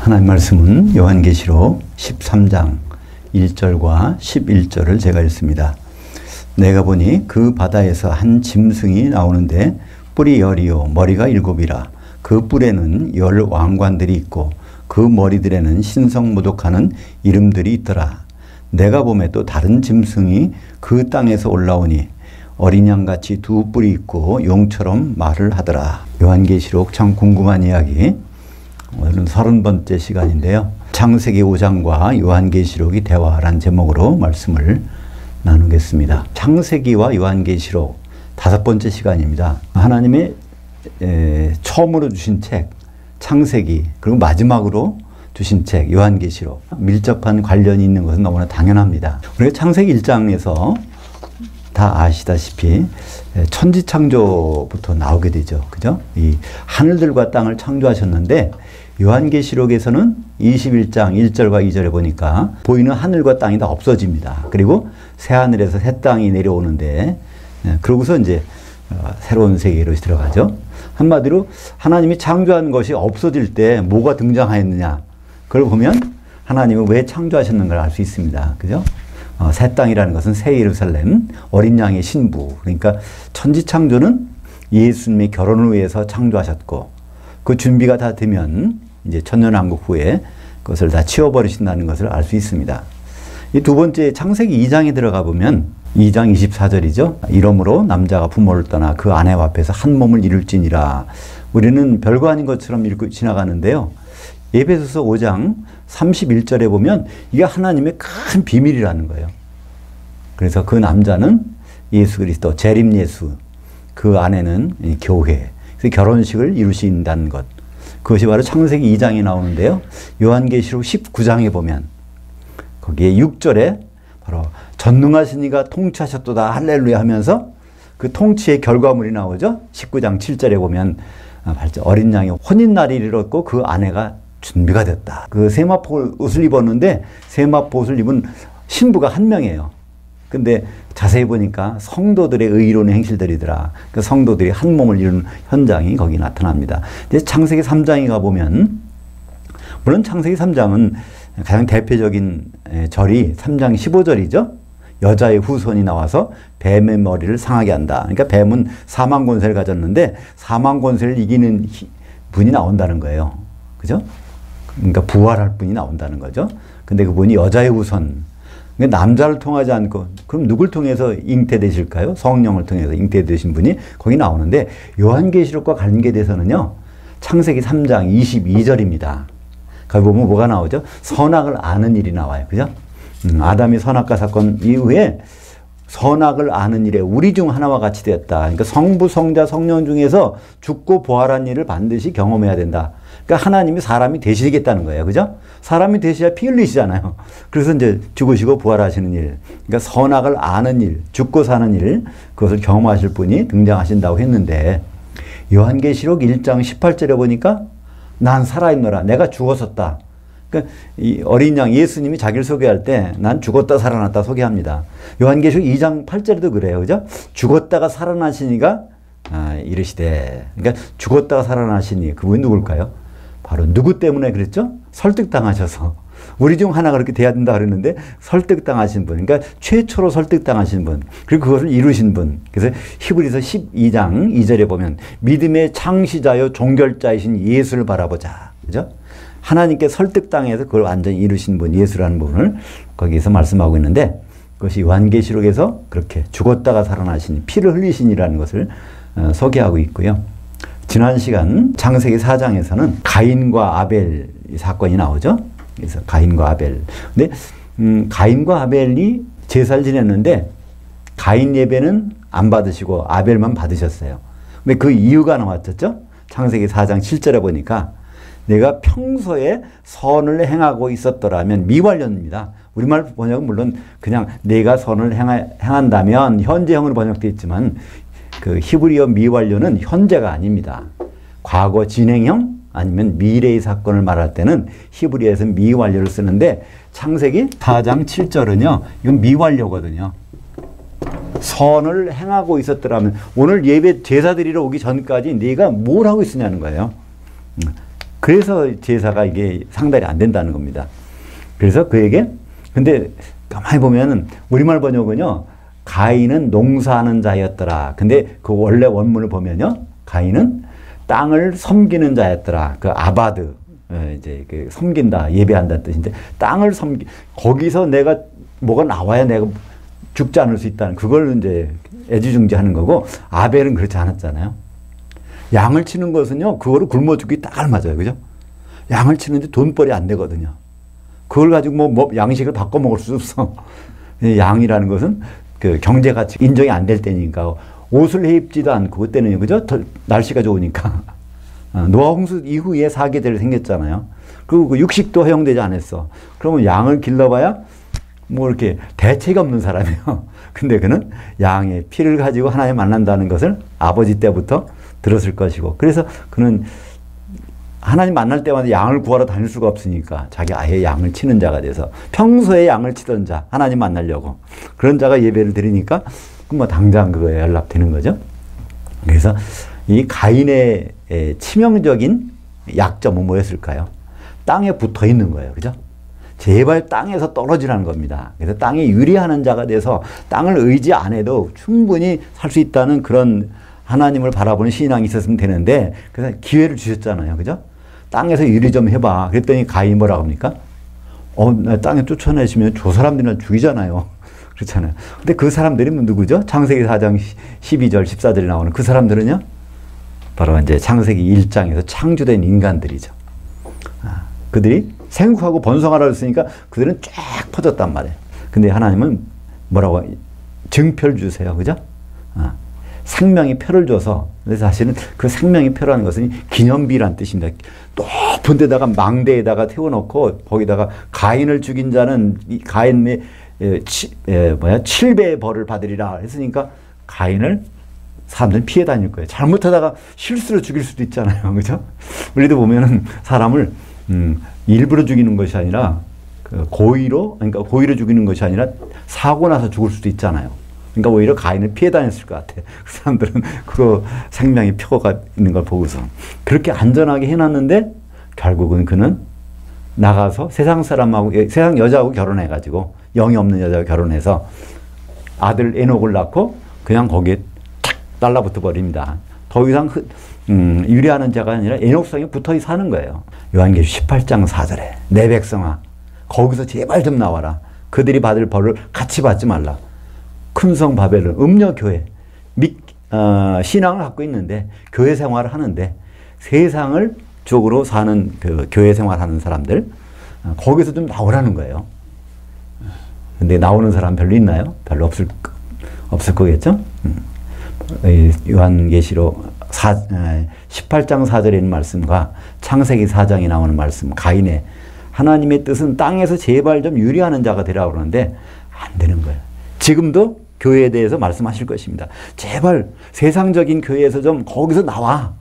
하나님 말씀은 요한계시록 13장 1절과 11절을 제가 읽습니다. 내가 보니 그 바다에서 한 짐승이 나오는데 뿔이 10이요 머리가 7이라. 그 뿔에는 10 왕관들이 있고 그 머리들에는 신성모독하는 이름들이 있더라. 내가 보매 또 다른 짐승이 그 땅에서 올라오니 어린 양같이 두 뿔이 있고 용처럼 말을 하더라. 요한계시록 참 궁금한 이야기. 오늘은 30번째 시간인데요. 창세기 5장과 요한계시록이 대화라는 제목으로 말씀을 나누겠습니다. 창세기와 요한계시록 5번째 시간입니다. 하나님의 처음으로 주신 책 창세기, 그리고 마지막으로 주신 책 요한계시록, 밀접한 관련이 있는 것은 너무나 당연합니다. 우리가 창세기 1장에서 다 아시다시피 천지창조부터 나오게 되죠. 그죠? 이 하늘들과 땅을 창조하셨는데 요한계시록에서는 21장 1절과 2절에 보니까 보이는 하늘과 땅이 다 없어집니다. 그리고 새 하늘에서 새 땅이 내려오는데 그러고서 이제 새로운 세계로 들어가죠. 한마디로 하나님이 창조한 것이 없어질 때 뭐가 등장하였느냐, 그걸 보면 하나님은 왜 창조하셨는가를 알 수 있습니다. 그죠? 새 땅이라는 것은 새 예루살렘, 어린 양의 신부. 그러니까 천지창조는 예수님의 결혼을 위해서 창조하셨고, 그 준비가 다 되면 이제 천년왕국 후에 그것을 다 치워버리신다는 것을 알 수 있습니다. 이 두 번째 창세기 2장에 들어가 보면 2장 24절이죠. 이러므로 남자가 부모를 떠나 그 아내와 앞에서 한 몸을 이룰지니라. 우리는 별거 아닌 것처럼 읽고 지나가는데요. 에베소서 5장 31절에 보면 이게 하나님의 큰 비밀이라는 거예요. 그래서 그 남자는 예수 그리스도, 재림 예수, 그 아내는 교회, 그래서 결혼식을 이루신다는 것. 그것이 바로 창세기 2장에 나오는데요. 요한계시록 19장에 보면 거기에 6절에 바로 전능하신 이가 통치하셨도다 할렐루야 하면서 그 통치의 결과물이 나오죠. 19장 7절에 보면 어린 양이 혼인날이 이르렀고 그 아내가 준비가 됐다. 그 세마포 옷을 입었는데 세마포 옷을 입은 신부가 한 명이에요. 근데 자세히 보니까 성도들의 의로운 행실들이더라. 그 성도들이 한 몸을 이루는 현장이 거기 나타납니다. 근데 창세기 3장에 가보면, 물론 창세기 3장은 가장 대표적인 절이 3장 15절이죠. 여자의 후손이 나와서 뱀의 머리를 상하게 한다. 그러니까 뱀은 사망 권세를 가졌는데 사망 권세를 이기는 분이 나온다는 거예요. 그죠? 그러니까 부활할 분이 나온다는 거죠. 근데 그분이 여자의 후손, 그러니까 남자를 통하지 않고, 그럼 누굴 통해서 잉태되실까요? 성령을 통해서 잉태되신 분이 거기 나오는데, 요한계시록과 관계돼서는요, 창세기 3장 22절입니다. 거기 보면 뭐가 나오죠? 선악을 아는 일이 나와요. 그죠? 아담이 선악과 사건 이후에 선악을 아는 일에 우리 중 하나와 같이 되었다. 그러니까 성부, 성자, 성령 중에서 죽고 부활한 일을 반드시 경험해야 된다. 그러니까 하나님이 사람이 되시겠다는 거예요. 그죠? 사람이 되셔야 피 흘리시잖아요. 그래서 이제 죽으시고 부활하시는 일. 그러니까 선악을 아는 일, 죽고 사는 일, 그것을 경험하실 분이 등장하신다고 했는데, 요한계시록 1장 18절에 보니까 난 살아있노라. 내가 죽었었다. 그러니까 이 어린 양 예수님이 자기를 소개할 때 난 죽었다 살아났다 소개합니다. 요한계시록 2장 8절에도 그래요. 그죠? 죽었다가 살아나시니가 이르시되. 그러니까 죽었다가 살아나시니 그분이 누굴까요? 바로 누구 때문에 그랬죠? 설득당하셔서. 우리 중 하나가 그렇게 돼야 된다 그랬는데 설득당하신 분. 그러니까 최초로 설득당하신 분. 그리고 그것을 이루신 분. 그래서 히브리서 12장 2절에 보면 믿음의 창시자요 종결자이신 예수를 바라보자. 그죠? 하나님께 설득당해서 그걸 완전히 이루신 분, 예수라는 분을 거기에서 말씀하고 있는데, 그것이 요한계시록에서 그렇게 죽었다가 살아나신, 피를 흘리신이라는 것을 소개하고 있고요. 지난 시간 창세기 4장에서는 가인과 아벨 사건이 나오죠. 그래서 가인과 아벨. 근데 가인과 아벨이 제사를 지냈는데 가인 예배는 안 받으시고 아벨만 받으셨어요. 근데 그 이유가 나왔었죠. 창세기 4장 7절에 보니까 내가 평소에 선을 행하고 있었더라면, 미완료입니다. 우리말 번역은 물론 그냥 내가 선을 행한다면 현재형으로 번역되어 있지만 그 히브리어 미완료는 현재가 아닙니다. 과거 진행형 아니면 미래의 사건을 말할 때는 히브리어에서 미완료를 쓰는데 창세기 4장 7절은요. 이건 미완료거든요. 선을 행하고 있었더라면, 오늘 예배 제사 드리러 오기 전까지 네가 뭘 하고 있었냐는 거예요. 그래서 제사가 이게 상달이 안 된다는 겁니다. 그래서 그에게, 근데 가만히 보면은 우리말 번역은요, 가인은 농사하는 자였더라. 근데 그 원래 원문을 보면요, 가인은 땅을 섬기는 자였더라. 그 아바드, 이제 그 섬긴다, 예배한다는 뜻인데, 땅을 거기서 내가 뭐가 나와야 내가 죽지 않을 수 있다는, 그걸 이제 애지중지하는 거고, 아벨은 그렇지 않았잖아요. 양을 치는 것은요, 그거를 굶어 죽기 딱 알맞아요. 그죠? 양을 치는데 돈벌이 안 되거든요. 그걸 가지고 뭐 양식을 바꿔 먹을 수 없어. 양이라는 것은 그 경제 가치 인정이 안 될 때니까 옷을 해 입지도 않고 그때는 그죠? 날씨가 좋으니까. 노아 홍수 이후에 사계절이 생겼잖아요. 그리고 그 육식도 허용되지 않았어. 그러면 양을 길러봐야 뭐 이렇게 대책이 없는 사람이에요. 근데 그는 양의 피를 가지고 하나님 만난다는 것을 아버지 때부터 들었을 것이고, 그래서 그는 하나님 만날 때마다 양을 구하러 다닐 수가 없으니까 자기 아예 양을 치는 자가 돼서, 평소에 양을 치던 자, 하나님 만나려고 그런 자가 예배를 드리니까 뭐 당장 그거에 연락되는 거죠. 그래서 이 가인의 치명적인 약점은 뭐였을까요? 땅에 붙어 있는 거예요. 그죠? 제발 땅에서 떨어지라는 겁니다. 그래서 땅에 유리하는 자가 돼서 땅을 의지 안 해도 충분히 살 수 있다는 그런 하나님을 바라보는 신앙이 있었으면 되는데, 그래서 기회를 주셨잖아요. 그죠? 땅에서 유리 좀 해봐. 그랬더니 가인이 뭐라고 합니까? 나 땅에 쫓아내시면 저 사람들이나 죽이잖아요. 그렇잖아요. 근데 그 사람들이 누구죠? 창세기 4장 12절, 14절에 나오는 그 사람들은요? 바로 이제 창세기 1장에서 창조된 인간들이죠. 그들이 생육하고 번성하라고 했으니까 그들은 쫙 퍼졌단 말이에요. 근데 하나님은 뭐라고 증표를 주세요. 그죠? 생명의 표를 줘서, 사실은 그 생명의 표라는 것은 기념비란 뜻입니다. 높은 데다가 망대에다가 태워놓고 거기다가 가인을 죽인 자는 가인의 7배의 벌을 받으리라 했으니까 가인을 사람들은 피해 다닐 거예요. 잘못하다가 실수로 죽일 수도 있잖아요. 그죠? 우리도 보면은 사람을 일부러 죽이는 것이 아니라 고의로, 그러니까 고의로 죽이는 것이 아니라 사고 나서 죽을 수도 있잖아요. 그러니까 오히려 가인을 피해 다녔을 것 같아요. 그 사람들은 그 생명의 표가 있는 걸 보고서 그렇게 안전하게 해놨는데, 결국은 그는 나가서 세상 사람하고, 세상 여자하고 결혼해가지고, 영이 없는 여자하고 결혼해서 아들 에녹을 낳고 그냥 거기에 탁 달라붙어 버립니다. 더 이상 유리하는 자가 아니라 에녹성에 붙어 사는 거예요. 요한계시록 18장 4절에 내 백성아 거기서 제발 좀 나와라. 그들이 받을 벌을 같이 받지 말라. 큰 성 바벨론, 음녀교회, 신앙을 갖고 있는데, 교회 생활을 하는데, 세상을 쪽으로 사는 그 교회 생활하는 사람들, 거기서 좀 나오라는 거예요. 근데 나오는 사람 별로 있나요? 별로 없을 거겠죠? 요한계시록 18장 4절에 있는 말씀과 창세기 4장에 나오는 말씀, 가인의 하나님의 뜻은 땅에서 제발 좀 유리하는 자가 되라고 그러는데, 안 되는 거예요. 지금도 교회에 대해서 말씀하실 것입니다. 제발 세상적인 교회에서 좀 거기서 나와.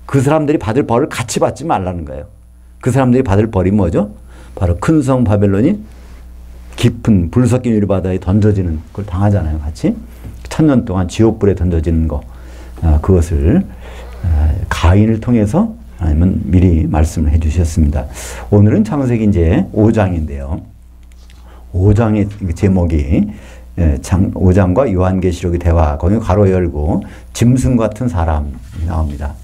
그 사람들이 받을 벌을 같이 받지 말라는 거예요. 그 사람들이 받을 벌이 뭐죠? 바로 큰 성 바벨론이 깊은 불 섞인 유리바다에 던져지는 걸 당하잖아요. 같이. 1000년 동안 지옥불에 던져지는 거. 그것을 가인을 통해서 하나님은 미리 말씀을 해 주셨습니다. 오늘은 창세기 이제 5장인데요. 5장의 제목이 5장과 요한계시록의 대화, 거기 가로 열고 짐승 같은 사람이 나옵니다.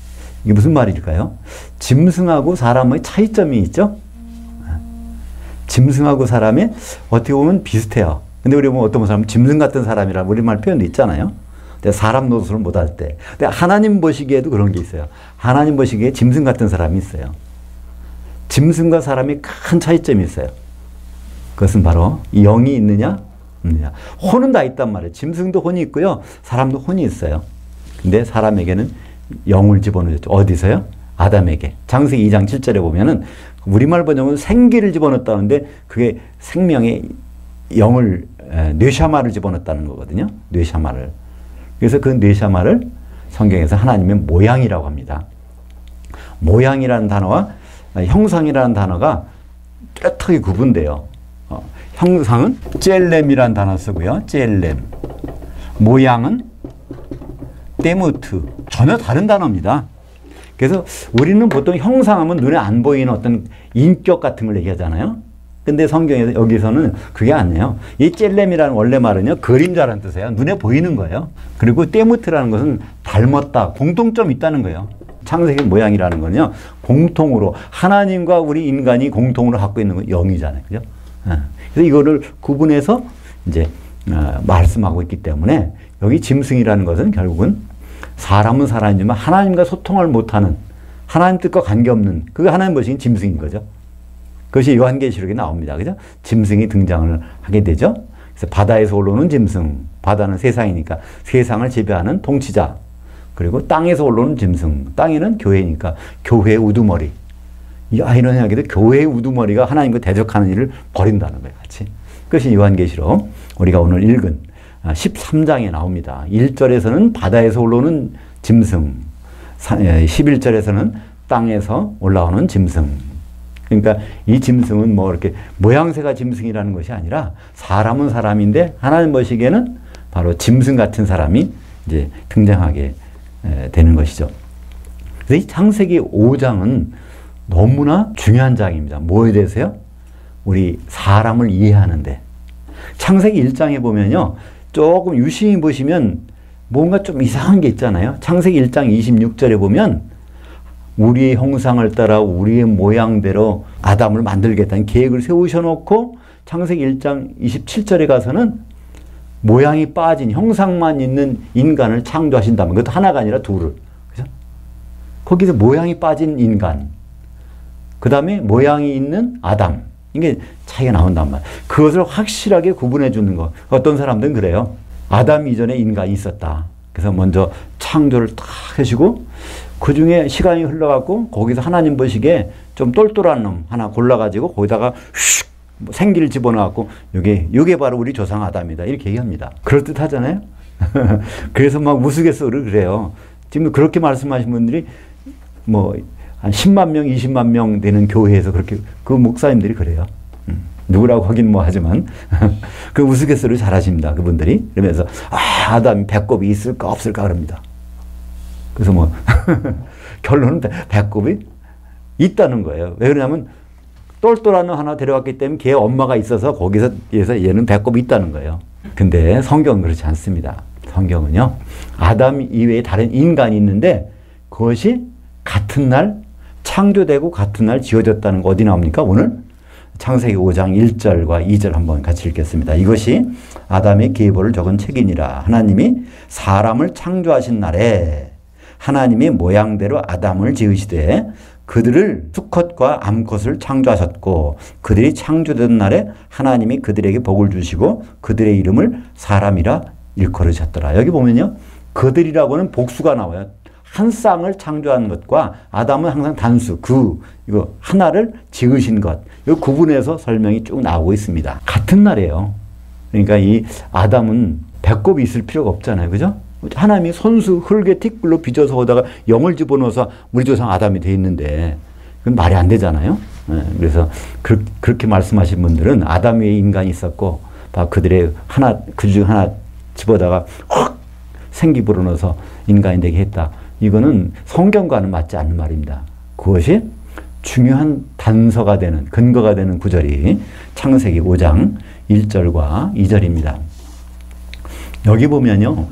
이게 무슨 말일까요? 짐승하고 사람의 차이점이 있죠? 짐승하고 사람이 어떻게 보면 비슷해요. 근데 우리 보면 어떤 사람은 짐승 같은 사람이라 우리말 표현도 있잖아요. 근데 사람 노릇을 못할 때. 근데 하나님 보시기에도 그런 게 있어요. 하나님 보시기에 짐승 같은 사람이 있어요. 짐승과 사람이 큰 차이점이 있어요. 그것은 바로 영이 있느냐? 혼은 다 있단 말이에요. 짐승도 혼이 있고요. 사람도 혼이 있어요. 근데 사람에게는 영을 집어넣었죠. 어디서요? 아담에게. 창세기 2장 7절에 보면은 우리말 번역은 생기를 집어넣었다는데 그게 생명의 영을, 뇌샤마를 집어넣었다는 거거든요. 뇌샤마를. 그래서 그 뇌샤마를 성경에서 하나님의 모양이라고 합니다. 모양이라는 단어와 형상이라는 단어가 뚜렷하게 구분돼요. 형상은 젤렘이라는 단어 쓰고요. 젤렘. 모양은 데무트. 전혀 다른 단어입니다. 그래서 우리는 보통 형상하면 눈에 안 보이는 어떤 인격 같은 걸 얘기하잖아요. 근데 성경에서 여기서는 그게 아니에요. 이 젤렘이라는 원래 말은요, 그림자라는 뜻이에요. 눈에 보이는 거예요. 그리고 때무트라는 것은 닮았다, 공통점이 있다는 거예요. 창세기 모양이라는 거는요, 공통으로 하나님과 우리 인간이 공통으로 갖고 있는 건 영이잖아요. 그죠? 그래서 이거를 구분해서 이제 말씀하고 있기 때문에 여기 짐승이라는 것은 결국은 사람은 사람이지만 하나님과 소통을 못하는, 하나님 뜻과 관계없는, 그게 하나님 보시기엔 짐승인 거죠. 그것이 요한계시록에 나옵니다. 그죠? 짐승이 등장을 하게 되죠. 그래서 바다에서 올라오는 짐승, 바다는 세상이니까 세상을 지배하는 통치자, 그리고 땅에서 올라오는 짐승, 땅에는 교회니까 교회의 우두머리. 이 아이러니하게도 교회의 우두머리가 하나님과 대적하는 일을 벌인다는 거예요. 같이. 그것이 요한계시록 우리가 오늘 읽은 13장에 나옵니다. 1절에서는 바다에서 올라오는 짐승, 11절에서는 땅에서 올라오는 짐승. 그러니까 이 짐승은 뭐 이렇게 모양새가 짐승이라는 것이 아니라 사람은 사람인데 하나님 보시기에는 바로 짐승 같은 사람이 이제 등장하게 되는 것이죠. 그래서 이 창세기 5장은 너무나 중요한 장입니다. 뭐에 대해서요? 우리 사람을 이해하는데. 창세기 1장에 보면요, 조금 유심히 보시면 뭔가 좀 이상한 게 있잖아요. 창세기 1장 26절에 보면 우리의 형상을 따라 우리의 모양대로 아담을 만들겠다는 계획을 세우셔놓고 창세기 1장 27절에 가서는 모양이 빠진 형상만 있는 인간을 창조하신다면, 그것도 하나가 아니라 둘을. 그죠? 거기서 모양이 빠진 인간, 그 다음에 모양이 있는 아담, 이게 차이가 나온단 말이에요. 그것을 확실하게 구분해 주는 거. 어떤 사람들은 그래요. 아담 이전에 인간이 있었다. 그래서 먼저 창조를 딱 하시고 그 중에 시간이 흘러갖고 거기서 하나님 보시기에 좀 똘똘한 놈 하나 골라가지고 거기다가 슉 생기를 집어넣었고 요게 바로 우리 조상 아담이다. 이렇게 얘기합니다. 그럴듯 하잖아요. 그래서 막 우스갯소리를 그래요. 지금 그렇게 말씀하신 분들이 뭐 한 10만 명, 20만 명 되는 교회에서 그렇게 그 목사님들이 그래요. 누구라고 하긴 뭐 하지만 그 우스갯소리를 잘하십니다. 그분들이. 그러면서 아담이 배꼽이 있을까 없을까 그럽니다. 그래서 뭐 결론은 배꼽이 있다는 거예요. 왜 그러냐면 똘똘한 놈 하나 데려왔기 때문에 걔 엄마가 있어서 거기서 얘는 배꼽이 있다는 거예요. 근데 성경은 그렇지 않습니다. 성경은요, 아담 이외에 다른 인간이 있는데 그것이 같은 날 창조되고 같은 날 지어졌다는 거 어디 나옵니까? 오늘 창세기 5장 1절과 2절 한번 같이 읽겠습니다. 이것이 아담의 계보를 적은 책이니라. 하나님이 사람을 창조하신 날에 하나님이 모양대로 아담을 지으시되 그들을 수컷과 암컷을 창조하셨고 그들이 창조된 날에 하나님이 그들에게 복을 주시고 그들의 이름을 사람이라 일컬으셨더라. 여기 보면요, 그들이라고는 복수가 나와요. 한 쌍을 창조한 것과 아담은 항상 단수, 이거 하나를 지으신 것, 이 구분해서 설명이 쭉 나오고 있습니다. 같은 날이에요. 그러니까 이 아담은 배꼽이 있을 필요가 없잖아요. 그죠? 하나님이 손수 흙에 티끌로 빚어서 거기다가 영을 집어넣어서 우리 조상 아담이 돼 있는데 그건 말이 안 되잖아요. 그래서 그렇게 말씀하신 분들은 아담 위에 인간이 있었고 그들의 그 중 하나 집어다가 확 생기 불어넣어서 인간이 되게 했다. 이거는 성경과는 맞지 않는 말입니다. 그것이 중요한 단서가 되는, 근거가 되는 구절이 창세기 5장 1절과 2절입니다. 여기 보면요,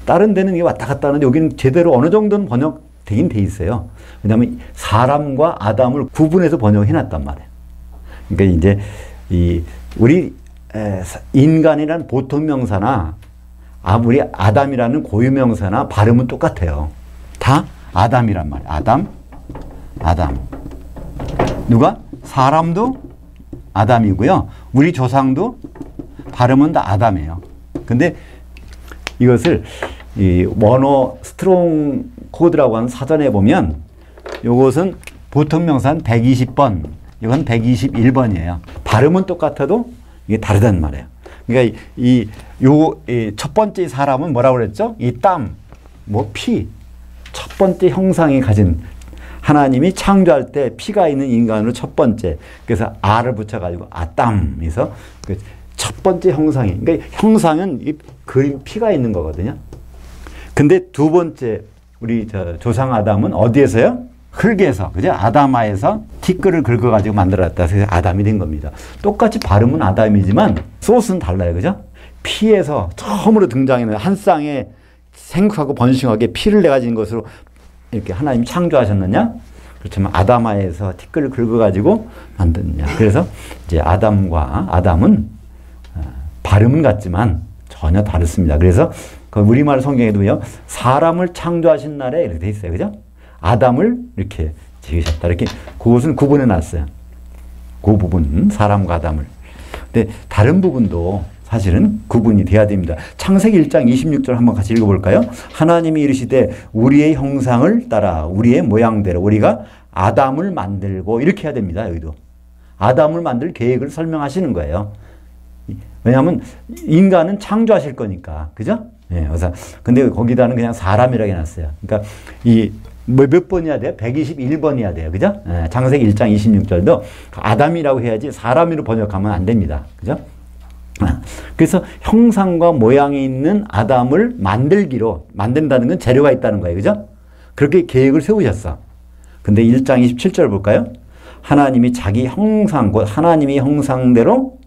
다른 데는 이게 왔다 갔다 하는데 여기는 제대로 어느 정도는 번역되긴 돼 있어요. 왜냐하면 사람과 아담을 구분해서 번역해 놨단 말이에요. 그러니까 이제 우리 인간이라는 보통 명사나 우리 아담이라는 고유 명사나 발음은 똑같아요. 다 아담이란 말이에요. 아담. 누가? 사람도 아담이고요. 우리 조상도 발음은 다 아담이에요. 근데 이것을 이 원어 스트롱 코드라고 하는 사전에 보면 이것은 보통 명사는 120번, 이건 121번이에요. 발음은 똑같아도 이게 다르단 말이에요. 그러니까 첫 번째 사람은 뭐라고 그랬죠? 이 땀, 피. 첫 번째 형상이 가진, 하나님이 창조할 때 피가 있는 인간으로 첫 번째. 그래서 아를 붙여가지고 아땀에서 첫 번째 형상이. 그러니까 형상은 이 그림 피가 있는 거거든요. 근데 두 번째 우리 조상 아담은 어디에서요? 흙에서, 그죠? 아담아에서 티끌을 긁어가지고 만들었다. 그래서 아담이 된 겁니다. 똑같이 발음은 아담이지만 소스는 달라요. 그죠? 피에서 처음으로 등장하는 한 쌍의 생육하고 번식하게 피를 내가진 것으로 이렇게 하나님이 창조하셨느냐? 그렇지만 아담아에서 티끌을 긁어가지고 만드느냐. 그래서 이제 아담은 발음은 같지만 전혀 다릅니다. 그래서 그 우리말 성경에도요, 사람을 창조하신 날에 이렇게 돼 있어요. 그죠? 아담을 이렇게 지으셨다. 이렇게 그것은 구분해 놨어요. 그 부분, 사람과 아담을. 근데 다른 부분도 사실은 구분이 돼야 됩니다. 창세기 1장 26절 한번 같이 읽어볼까요? 하나님이 이르시되 우리의 형상을 따라 우리의 모양대로 우리가 아담을 만들고, 이렇게 해야 됩니다. 여기도. 아담을 만들 계획을 설명하시는 거예요. 왜냐하면 인간은 창조하실 거니까. 그죠? 예, 그래서 근데 거기다는 그냥 사람이라고 해놨어요. 그러니까 이 몇 번이야 돼요? 121번이야 돼요. 그죠? 예, 창세기 1장 26절도 아담이라고 해야지 사람으로 번역하면 안 됩니다. 그죠? 그래서 형상과 모양이 있는 아담을 만든다는 건 재료가 있다는 거예요. 그죠? 그렇게 계획을 세우셨어. 근데 1장 27절 볼까요? 하나님이 자기 형상, 곧 하나님이 형상대로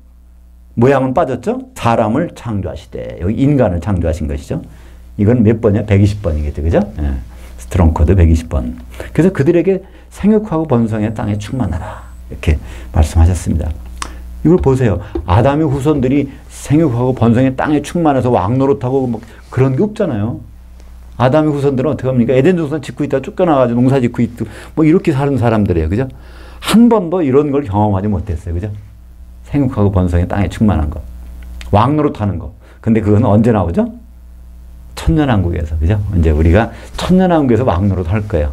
모양은 빠졌죠? 사람을 창조하시되, 여기 인간을 창조하신 것이죠. 이건 몇 번이야? 120번이겠죠. 그죠? 예. 스트롱코드 120번. 그래서 그들에게 생육하고 번성의 땅에 충만하라. 이렇게 말씀하셨습니다. 이걸 보세요. 아담의 후손들이 생육하고 번성의 땅에 충만해서 왕노릇하고 뭐 그런 게 없잖아요. 아담의 후손들은 어떻게 합니까? 에덴 동산 짓고 있다가 쫓겨나가지고 농사 짓고 있고 뭐 이렇게 사는 사람들이에요. 그죠? 한 번도 이런 걸 경험하지 못했어요. 그죠? 생육하고 번성의 땅에 충만한 거. 왕노릇하는 거. 근데 그건 언제 나오죠? 천년왕국에서. 그죠? 이제 우리가 천년왕국에서 왕노릇 할 거예요.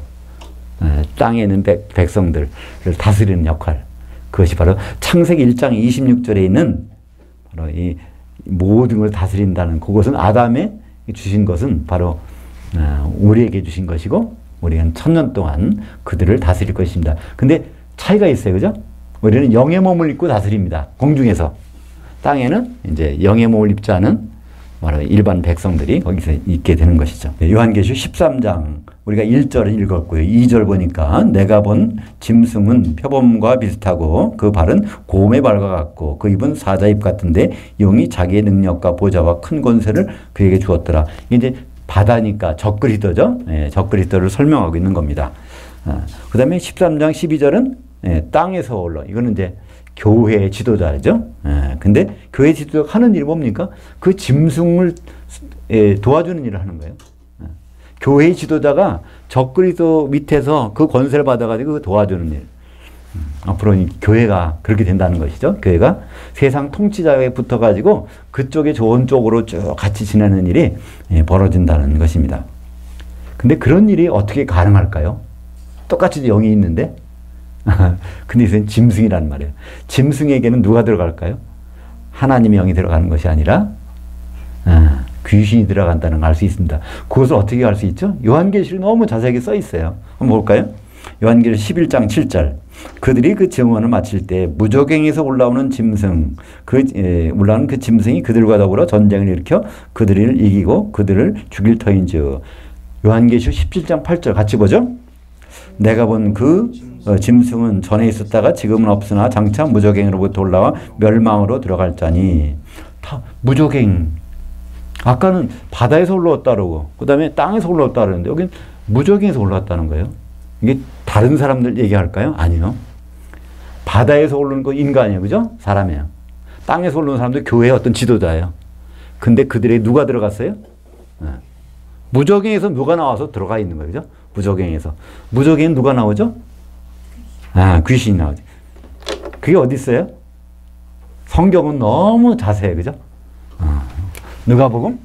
땅에 있는 백성들을 다스리는 역할. 그것이 바로 창세기 1장 26절에 있는 바로 이 모든 걸 다스린다는 그것은 아담에 주신 것은 바로 우리에게 주신 것이고 우리는 천년 동안 그들을 다스릴 것입니다. 근데 차이가 있어요. 그죠? 우리는 영의 몸을 입고 다스립니다. 공중에서. 땅에는 이제 영의 몸을 입지 않은 바로 일반 백성들이 거기서 있게 되는 것이죠. 요한계시록 13장 우리가 1절을 읽었고요. 2절 보니까 내가 본 짐승은 표범과 비슷하고 그 발은 곰의 발과 같고 그 입은 사자 입 같은데 영이 자기의 능력과 보좌와 큰 권세를 그에게 주었더라. 이게 이제 바다니까 적그리스도죠. 예, 적그리스도를 설명하고 있는 겁니다. 그 다음에 13장 12절은 땅에서 올라. 이거는 이제 교회의 지도자죠. 근데 교회 지도자가 하는 일이 뭡니까? 그 짐승을 도와주는 일을 하는 거예요. 교회의 지도자가 적그리스도 밑에서 그 권세를 받아가지고 도와주는 일. 앞으로 교회가 그렇게 된다는 것이죠. 교회가 세상 통치자에 붙어가지고 그쪽에 좋은 쪽으로 쭉 같이 지내는 일이 벌어진다는 것입니다. 근데 그런 일이 어떻게 가능할까요? 똑같이 영이 있는데 근데 이것은 짐승이란 말이에요. 짐승에게는 누가 들어갈까요? 하나님의 영이 들어가는 것이 아니라 귀신이 들어간다는 걸 알 수 있습니다. 그것을 어떻게 알 수 있죠? 요한계시록 너무 자세하게 써 있어요. 한번 볼까요? 요한계시록 11장 7절. 그들이 그 증언을 마칠 때 무저갱에서 올라오는 짐승, 올라오는 그 짐승이 그들과 더불어 전쟁을 일으켜 그들을 이기고 그들을 죽일 터인즉. 요한계시록 17장 8절 같이 보죠. 내가 본 그 짐승은 전에 있었다가 지금은 없으나 장차 무저갱으로부터 올라와 멸망으로 들어갈 자니. 다 무저갱. 아까는 바다에서 올라왔다 그러고 그 다음에 땅에서 올라왔다 그러는데 여기는 무저갱에서 올라왔다는 거예요. 이게 다른 사람들 얘기할까요? 아니요. 바다에서 올라오는 거 인간이에요. 그죠? 사람이에요. 땅에서 올라오는 사람들 교회의 어떤 지도자예요. 근데 그들에게 누가 들어갔어요? 무저갱에서 누가 나와서 들어가 있는 거예요. 그죠? 무저갱에서. 무저갱은 누가 나오죠? 귀신이 나오죠. 그게 어디 있어요? 성경은 너무 자세해. 그죠? 누가복음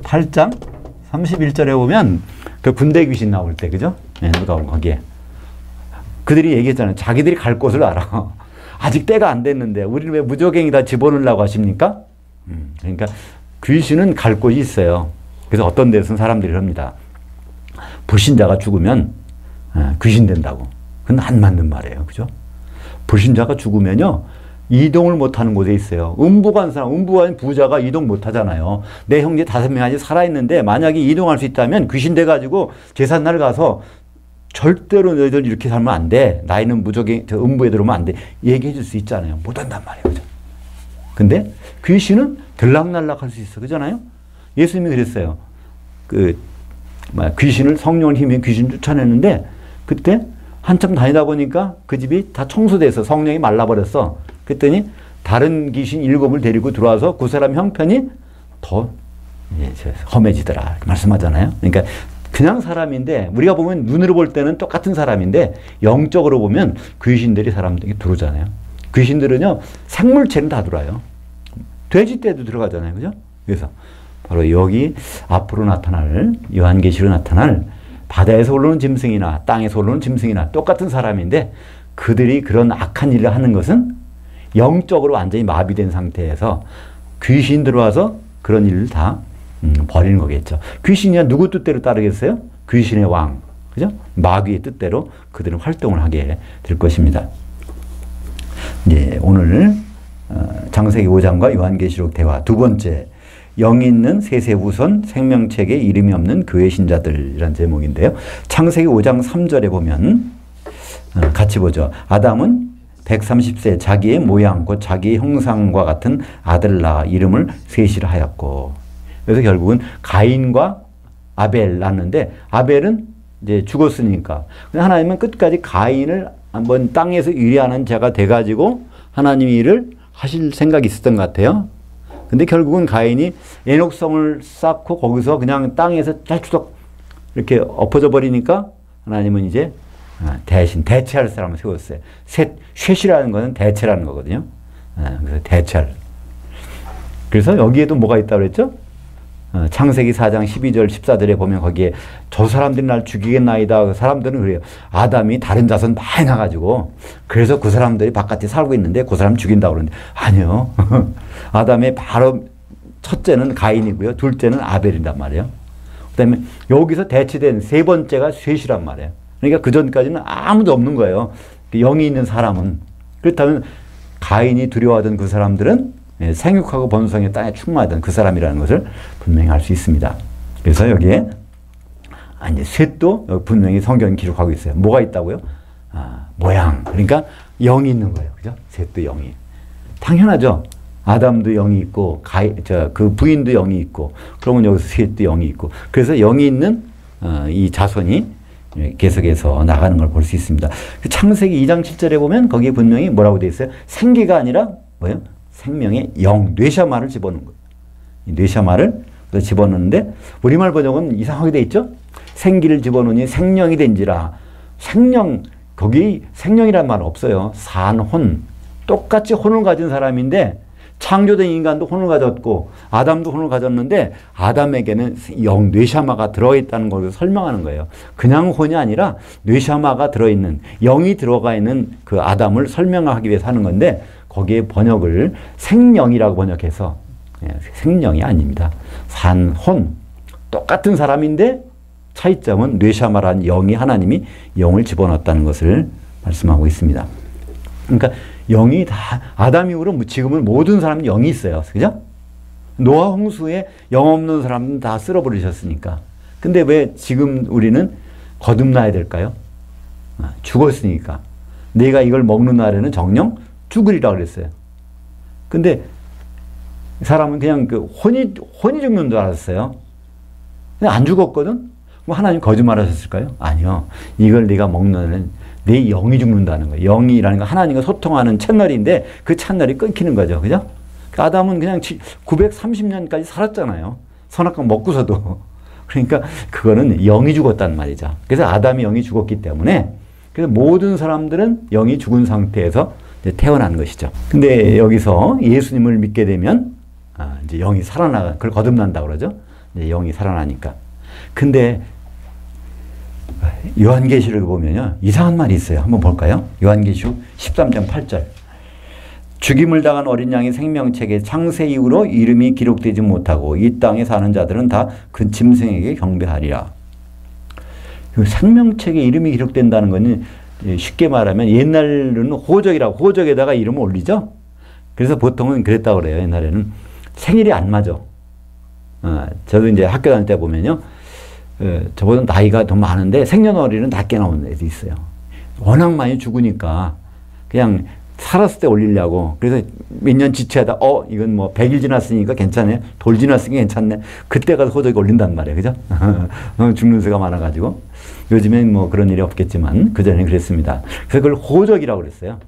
8장 31절에 보면 그 군대 귀신 나올 때, 그죠? 누가복음 거기에. 그들이 얘기했잖아요. 자기들이 갈 곳을 알아. 아직 때가 안 됐는데 우리를 왜 무저갱이다 집어넣으려고 하십니까? 그러니까 귀신은 갈 곳이 있어요. 그래서 어떤 데서는 사람들이 합니다. 불신자가 죽으면 귀신 된다고. 그건 안 맞는 말이에요. 그죠? 불신자가 죽으면요. 이동을 못하는 곳에 있어요. 음부간 사람, 음부간 부자가 이동 못하잖아요. 내 형제 5명 아직 살아있는데 만약에 이동할 수 있다면 귀신 돼가지고 제삿날 가서 절대로 너희들 이렇게 살면 안 돼. 나이는 무적에 저 음부에 들어오면 안 돼. 얘기해 줄 수 있잖아요. 못 한단 말이에요. 그죠? 근데 귀신은 들락날락 할 수 있어. 그잖아요? 예수님이 그랬어요. 귀신을 성령을 힘에 귀신 쫓아냈는데 그때 한참 다니다 보니까 그 집이 다 청소돼서 성령이 말라버렸어. 그랬더니 다른 귀신 7을 데리고 들어와서 그 사람 형편이 더 험해지더라. 말씀하잖아요. 그러니까 그냥 사람인데 우리가 보면 눈으로 볼 때는 똑같은 사람인데 영적으로 보면 귀신들이 사람들에게 들어오잖아요. 귀신들은요 생물체는 다 들어와요. 돼지 떼도 들어가잖아요. 그죠? 그래서 바로 여기 앞으로 나타날 요한계시로 나타날 바다에서 올라오는 짐승이나 땅에서 올라오는 짐승이나 똑같은 사람인데 그들이 그런 악한 일을 하는 것은 영적으로 완전히 마비된 상태에서 귀신 들어와서 그런 일을 다 버리는 거겠죠. 귀신이 누구 뜻대로 따르겠어요? 귀신의 왕, 그죠? 마귀의 뜻대로 그들은 활동을 하게 될 것입니다. 예, 오늘 창세기 5장과 요한계시록 대화 두 번째, 영이 있는 세세우선 생명책에 이름이 없는 교회 신자들이란 제목인데요. 창세기 5장 3절에 보면 같이 보죠. 아담은 130세 자기의 모양 곧 자기의 형상과 같은 아들 낳아 이름을 셋이라 하였고, 그래서 결국은 가인과 아벨 낳았는데 아벨은 이제 죽었으니까 하나님은 끝까지 가인을 한번 땅에서 유리하는 자가 돼가지고 하나님이 일을 하실 생각이 있었던 것 같아요. 근데 결국은 가인이 에녹성을 쌓고 거기서 그냥 땅에서 짤추적 이렇게 엎어져 버리니까 하나님은 이제 대신 대체할 사람을 세웠어요. 셋이라는 것은 대체라는 거거든요. 그래서 대체할. 그래서 여기에도 뭐가 있다고 그랬죠? 창세기 4장 12절 14절에 보면 거기에 저 사람들이 날 죽이겠나이다. 그 사람들은 그래요. 아담이 다른 자손 많이 나가지고 그래서 그 사람들이 바깥에 살고 있는데 그 사람 죽인다고 그러는데 아니요. 아담의 바로 첫째는 가인이고요. 둘째는 아벨이란 말이에요. 그 다음에 여기서 대체된 세 번째가 셋이란 말이에요. 그러니까 그 전까지는 아무도 없는 거예요. 영이 있는 사람은. 그렇다면 가인이 두려워하던 그 사람들은 생육하고 번성의 땅에 충만하던 그 사람이라는 것을 분명히 알 수 있습니다. 그래서 여기에 이제 셋도 분명히 성경이 기록하고 있어요. 뭐가 있다고요? 모양. 그러니까 영이 있는 거예요. 그죠? 셋도 영이. 당연하죠. 아담도 영이 있고 그 부인도 영이 있고 그러면 여기서 셋도 영이 있고 그래서 영이 있는 이 자손이 계속해서 나가는 걸 볼 수 있습니다. 창세기 2장 7절에 보면 거기에 분명히 뭐라고 되어 있어요? 생기가 뭐예요? 생명의 영, 뇌샤마를 집어넣은 거예요. 뇌샤마를 집어넣는데 우리말 번역은 이상하게 되어 있죠? 생기를 집어넣으니 생명이 된지라. 생명, 거기 생명이란 말 없어요. 산혼. 똑같이 혼을 가진 사람인데 창조된 인간도 혼을 가졌고 아담도 혼을 가졌는데 아담에게는 영, 뇌샤마가 들어있다는 걸 설명하는 거예요. 그냥 혼이 아니라 뇌샤마가 들어있는, 영이 들어가 있는 그 아담을 설명하기 위해서 하는 건데 거기에 번역을 생령이라고 번역해서 생령이 아닙니다. 산혼. 똑같은 사람인데 차이점은 뇌샤마라는 영이 하나님이 영을 집어넣었다는 것을 말씀하고 있습니다. 그러니까 영이 다 아담 이후로 지금은 모든 사람은 영이 있어요. 그죠? 노아 홍수에 영 없는 사람은 다 쓸어버리셨으니까. 근데 왜 지금 우리는 거듭나야 될까요? 죽었으니까. 내가 이걸 먹는 날에는 정녕 죽으리라 그랬어요. 근데 사람은 그냥 혼이 죽는 줄 알았어요. 근데 안 죽었거든? 그럼 하나님 거짓말 하셨을까요? 아니요. 이걸 네가 먹는 날에는 내 영이 죽는다는 거예요. 영이라는 건 하나님과 소통하는 채널인데 그 채널이 끊기는 거죠. 그죠? 아담은 그냥 930년까지 살았잖아요. 선악과 먹고서도. 그러니까 그거는 영이 죽었단 말이죠. 그래서 아담이 영이 죽었기 때문에 그래서 모든 사람들은 영이 죽은 상태에서 이제 태어난 것이죠. 근데 여기서 예수님을 믿게 되면 이제 영이 살아나, 그걸 거듭난다 그러죠. 이제 영이 살아나니까. 근데 요한계시록을 보면요 이상한 말이 있어요. 한번 볼까요? 요한계시록 13장 8절. 죽임을 당한 어린 양의 생명책에 창세 이후로 이름이 기록되지 못하고 이 땅에 사는 자들은 다 그 짐승에게 경배하리라. 생명책에 이름이 기록된다는 것은 쉽게 말하면 옛날에는 호적에다가 이름을 올리죠. 그래서 보통은 그랬다고 그래요. 옛날에는 생일이 안 맞아. 저도 이제 학교 다닐 때 보면요. 저보다 나이가 더 많은데 생년월일은 낮게 나오는 애도 있어요. 워낙 많이 죽으니까 그냥 살았을 때 올리려고. 그래서 몇 년 지체하다 이건 뭐 100일 지났으니까 괜찮네. 돌 지났으니까 괜찮네. 그때 가서 호적이 올린단 말이에요. 그죠? 죽는 수가 많아가지고. 요즘엔 뭐 그런 일이 없겠지만 그전에는 그랬습니다. 그래서 그걸 호적이라고 그랬어요.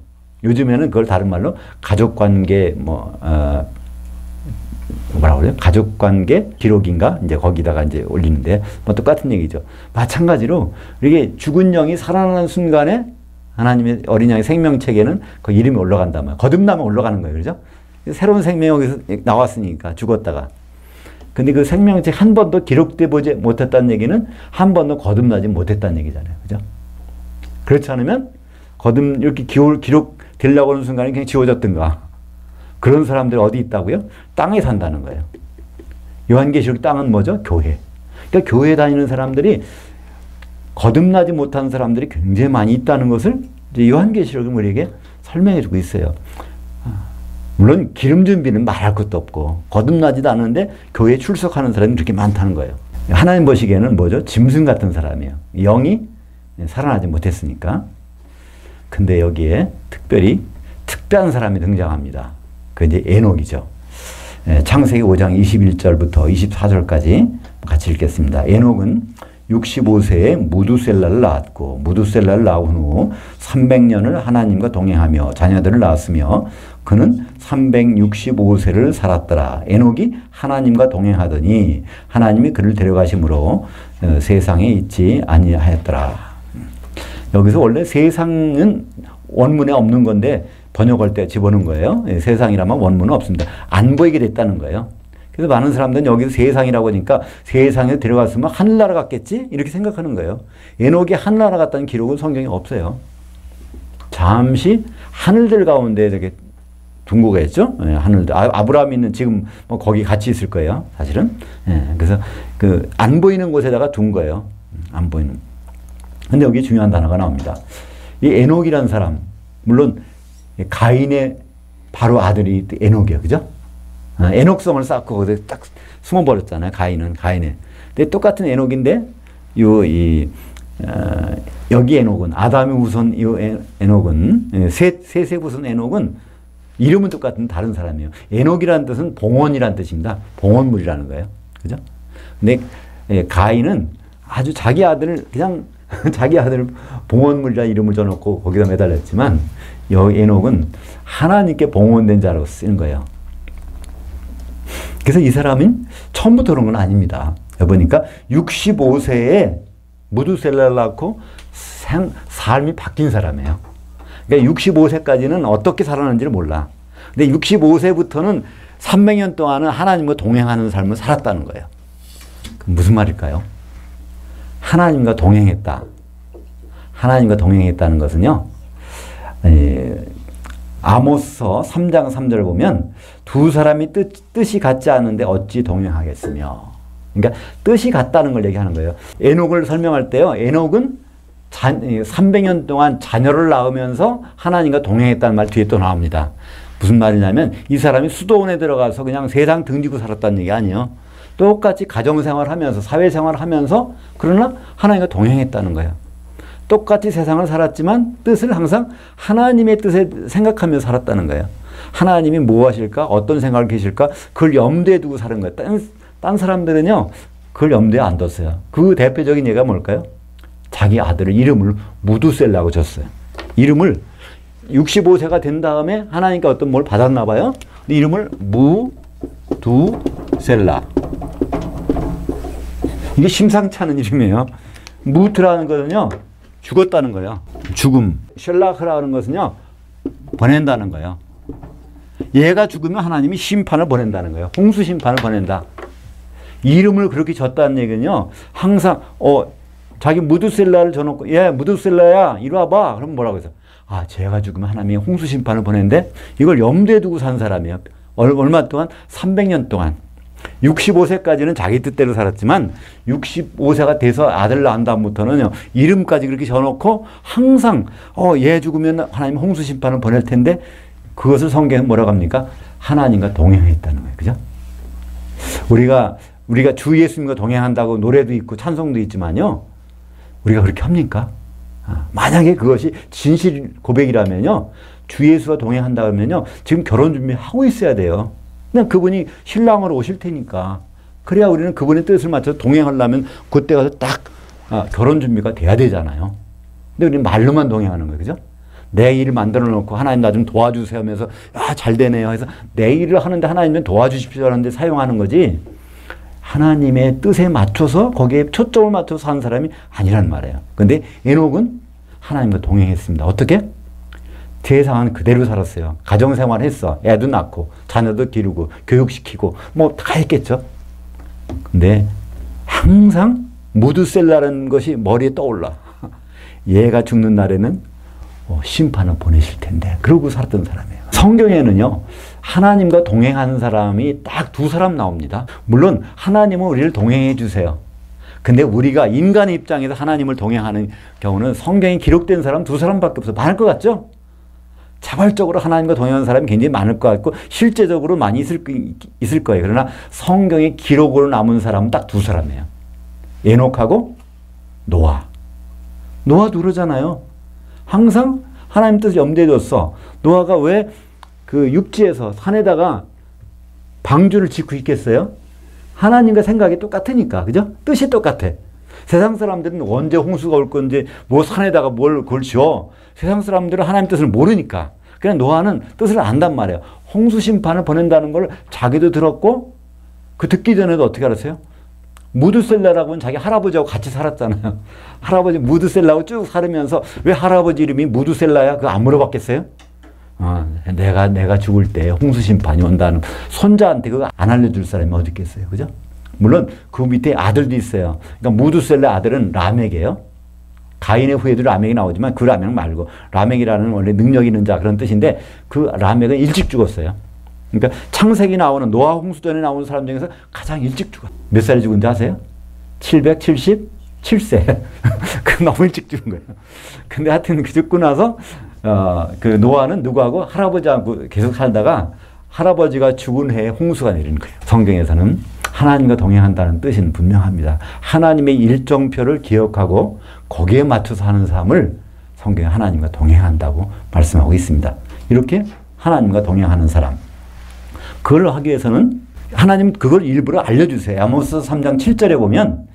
요즘에는 그걸 다른 말로 가족관계 뭐라고 그래요? 가족관계 기록인가? 이제 거기다가 이제 올리는데 뭐 똑같은 얘기죠. 마찬가지로 이게 죽은 영이 살아나는 순간에 하나님의 어린 양의 생명책에는 그 이름이 올라간단 말이에요. 거듭나면 올라가는 거예요. 그죠? 새로운 생명이 여기서 나왔으니까 죽었다가. 근데 그 생명책 한 번도 기록돼 보지 못했다는 얘기는 한 번도 거듭나지 못했다는 얘기잖아요. 그죠? 그렇지 않으면 이렇게 기록되려고 하는 순간에 그냥 지워졌던가. 그런 사람들이 어디 있다고요? 땅에 산다는 거예요. 요한계시록 땅은 뭐죠? 교회. 그러니까 교회 다니는 사람들이 거듭나지 못한 사람들이 굉장히 많이 있다는 것을 이제 요한계시록이 우리에게 설명해 주고 있어요. 물론 기름 준비는 말할 것도 없고 거듭나지도 않는데 교회에 출석하는 사람이 그렇게 많다는 거예요. 하나님 보시기에는 뭐죠? 짐승 같은 사람이에요. 영이 살아나지 못했으니까. 근데 여기에 특별히 특별한 사람이 등장합니다. 그 이제 에녹이죠. 창세기 5장 21절부터 24절까지 같이 읽겠습니다. 에녹은 65세에 무두셀라를 낳았고 무두셀라를 낳은 후 300년을 하나님과 동행하며 자녀들을 낳았으며 그는 365세를 살았더라. 에녹이 하나님과 동행하더니 하나님이 그를 데려가심으로 세상에 있지 아니하였더라. 여기서 원래 세상은 원문에 없는 건데 번역할 때 집어넣은 거예요. 세상이라면 원문은 없습니다. 안 보이게 됐다는 거예요. 그래서 많은 사람들은 여기서 세상이라고 하니까 세상에 들어갔으면 하늘나라 갔겠지? 이렇게 생각하는 거예요. 에녹이 하늘나라 갔다는 기록은 성경에 없어요. 잠시 하늘들 가운데 이렇게 둔 거겠죠? 하늘들. 아브라함이 있는 지금 뭐 거기 같이 있을 거예요. 사실은. 그래서 그 안 보이는 곳에다가 둔 거예요. 안 보이는. 근데 여기 중요한 단어가 나옵니다. 이 에녹이라는 사람, 물론 가인의 바로 아들이 에녹이에요. 그죠? 에녹성을 쌓고 거기서 딱 숨어버렸잖아요. 가인은. 근데 똑같은 에녹인데, 여기 에녹은, 아담이 우선 이 에녹은, 셋의 우선 에녹은 이름은 똑같은 다른 사람이에요. 에녹이라는 뜻은 봉헌이라는 뜻입니다. 봉헌물이라는 거예요. 그죠? 근데 가인은 아주 자기 아들을 그냥 자기 아들을 봉헌물이라는 이름을 줘놓고 거기다 매달렸지만, 여기 에녹은 하나님께 봉헌된 자로 쓰는 거예요. 그래서 이 사람은 처음부터 그런 건 아닙니다. 보니까 65세에 무두셀라를 낳고 삶이 바뀐 사람이에요. 그러니까 65세까지는 어떻게 살았는지를 몰라. 근데 65세부터는 300년 동안은 하나님과 동행하는 삶을 살았다는 거예요. 무슨 말일까요? 하나님과 동행했다. 하나님과 동행했다는 것은요, 아모스서 3장 3절 보면 두 사람이 뜻이 같지 않은데 어찌 동행하겠으며. 그러니까 뜻이 같다는 걸 얘기하는 거예요. 에녹을 설명할 때요, 에녹은 300년 동안 자녀를 낳으면서 하나님과 동행했다는 말 뒤에 또 나옵니다. 무슨 말이냐면 이 사람이 수도원에 들어가서 그냥 세상 등지고 살았다는 얘기 아니에요. 똑같이 가정생활하면서 사회생활하면서 그러나 하나님과 동행했다는 거예요. 똑같이 세상을 살았지만 뜻을 항상 하나님의 뜻에 생각하며 살았다는 거예요. 하나님이 뭐 하실까? 어떤 생각을 계실까? 그걸 염두에 두고 사는 거예요. 딴 사람들은요, 그걸 염두에 안 뒀어요. 그 대표적인 예가 뭘까요? 자기 아들을 이름을 무두셀라고 줬어요. 이름을 65세가 된 다음에 하나님께 어떤 뭘 받았나 봐요. 이름을 무두셀라. 이게 심상치 않은 이름이에요. 무트라는 것은요, 죽었다는 거예요. 죽음. 셀라흐라는 것은요, 보낸다는 거예요. 얘가 죽으면 하나님이 심판을 보낸다는 거예요. 홍수 심판을 보낸다. 이름을 그렇게 줬다는 얘기는요, 항상 자기 무두셀라를 줘놓고, 예, 무두셀라야, 이리 와봐. 그럼 뭐라고 해서, 아, 제가 죽으면 하나님이 홍수 심판을 보내는데 이걸 염두에 두고 산 사람이에요. 얼마 동안? 300년 동안. 65세까지는 자기 뜻대로 살았지만 65세가 돼서 아들 낳은 다음부터는요, 이름까지 그렇게 줘놓고 항상 얘 죽으면 하나님 홍수 심판을 보낼 텐데 그것을 성경은 뭐라고 합니까? 하나님과 동행했다는 거예요. 그죠? 우리가 우리가 주 예수님과 동행한다고 노래도 있고 찬송도 있지만요. 우리가 그렇게 합니까? 만약에 그것이 진실 고백이라면요. 주 예수와 동행한다 그러면요. 지금 결혼 준비하고 있어야 돼요. 그냥 그분이 신랑으로 오실 테니까. 그래야 우리는 그분의 뜻을 맞춰서 동행하려면 그때 가서 딱 결혼 준비가 돼야 되잖아요. 근데 우리는 말로만 동행하는 거예요. 그죠? 내 일을 만들어 놓고 하나님 나 좀 도와주세요 하면서 잘 되네요 해서 내 일을 하는데 하나님 좀 도와주십시오 하는데 사용하는 거지 하나님의 뜻에 맞춰서 거기에 초점을 맞춰서 사는 사람이 아니란 말이에요. 근데 에녹은 하나님과 동행했습니다. 어떻게? 세상은 그대로 살았어요. 가정생활 했어. 애도 낳고 자녀도 기르고 교육시키고 뭐 다 했겠죠. 근데 항상 무드셀라라는 것이 머리에 떠올라. 얘가 죽는 날에는 심판을 보내실 텐데 그러고 살았던 사람이에요. 성경에는요. 하나님과 동행하는 사람이 딱 두 사람 나옵니다. 물론 하나님은 우리를 동행해 주세요. 근데 우리가 인간의 입장에서 하나님을 동행하는 경우는 성경에 기록된 사람 두 사람밖에 없어요. 많을 것 같죠? 자발적으로 하나님과 동행하는 사람이 굉장히 많을 것 같고 실제적으로 많이 있을 거예요. 그러나 성경의 기록으로 남은 사람은 딱 두 사람이에요. 에녹하고 노아. 노아도 그러잖아요. 항상 하나님 뜻을 염두에 뒀어. 노아가 왜 그 육지에서 산에다가 방주를 짓고 있겠어요? 하나님과 생각이 똑같으니까. 그죠? 뜻이 똑같아. 세상 사람들은 언제 홍수가 올 건지 뭐 산에다가 뭘 그걸 지어. 세상 사람들은 하나님 뜻을 모르니까. 그냥 노아는 뜻을 안단 말이에요. 홍수 심판을 보낸다는 걸 자기도 들었고 그 듣기 전에도 어떻게 알았어요? 무드셀라라고 하면 자기 할아버지하고 같이 살았잖아요. 할아버지 무드셀라하고 쭉 살으면서 왜 할아버지 이름이 무드셀라야? 그거 안 물어봤겠어요? 내가 죽을 때 홍수 심판이 온다는 손자한테 그거 안 알려줄 사람이 어디 있겠어요? 그죠? 물론 그 밑에 아들도 있어요. 그러니까 무드셀라 아들은 라멕이에요. 가인의 후예도 라멕이 나오지만 그 라멕 말고 라멕이라는 원래 능력 있는 자 그런 뜻인데 그 라멕은 일찍 죽었어요. 그러니까 창세기 나오는 노아 홍수전에 나오는 사람 중에서 가장 일찍 죽었어요. 몇 살에 죽은지 아세요? 777세. 그 너무 일찍 죽은 거예요. 근데 하여튼 그 죽고 나서 그 노아는 누구하고 할아버지하고 계속 살다가 할아버지가 죽은 해에 홍수가 내리는 거예요. 성경에서는 하나님과 동행한다는 뜻은 분명합니다. 하나님의 일정표를 기억하고 거기에 맞춰서 하는 삶을 성경에 하나님과 동행한다고 말씀하고 있습니다. 이렇게 하나님과 동행하는 사람. 그걸 하기 위해서는 하나님 그걸 일부러 알려주세요. 아모스 3장 7절에 보면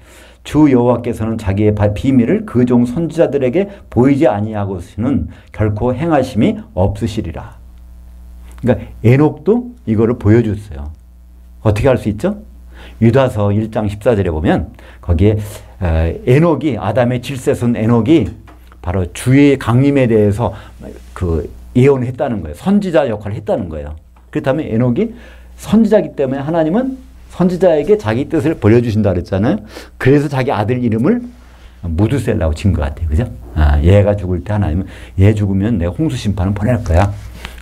주 여호와께서는 자기의 비밀을 그 종 선지자들에게 보이지 아니하고서는 결코 행하심이 없으시리라. 그러니까 에녹도 이거를 보여줬어요. 어떻게 할 수 있죠? 유다서 1장 14절에 보면 거기에 에녹이 아담의 질세손 에녹이 바로 주의 강림에 대해서 그 예언했다는 거예요. 선지자 역할을 했다는 거예요. 그렇다면 에녹이 선지자이기 때문에 하나님은 선지자에게 자기 뜻을 보여주신다 그랬잖아요. 그래서 자기 아들 이름을 무드셀라고 진 것 같아요. 그죠? 얘가 죽을 때 하나님은 얘 죽으면 내가 홍수 심판을 보낼 거야.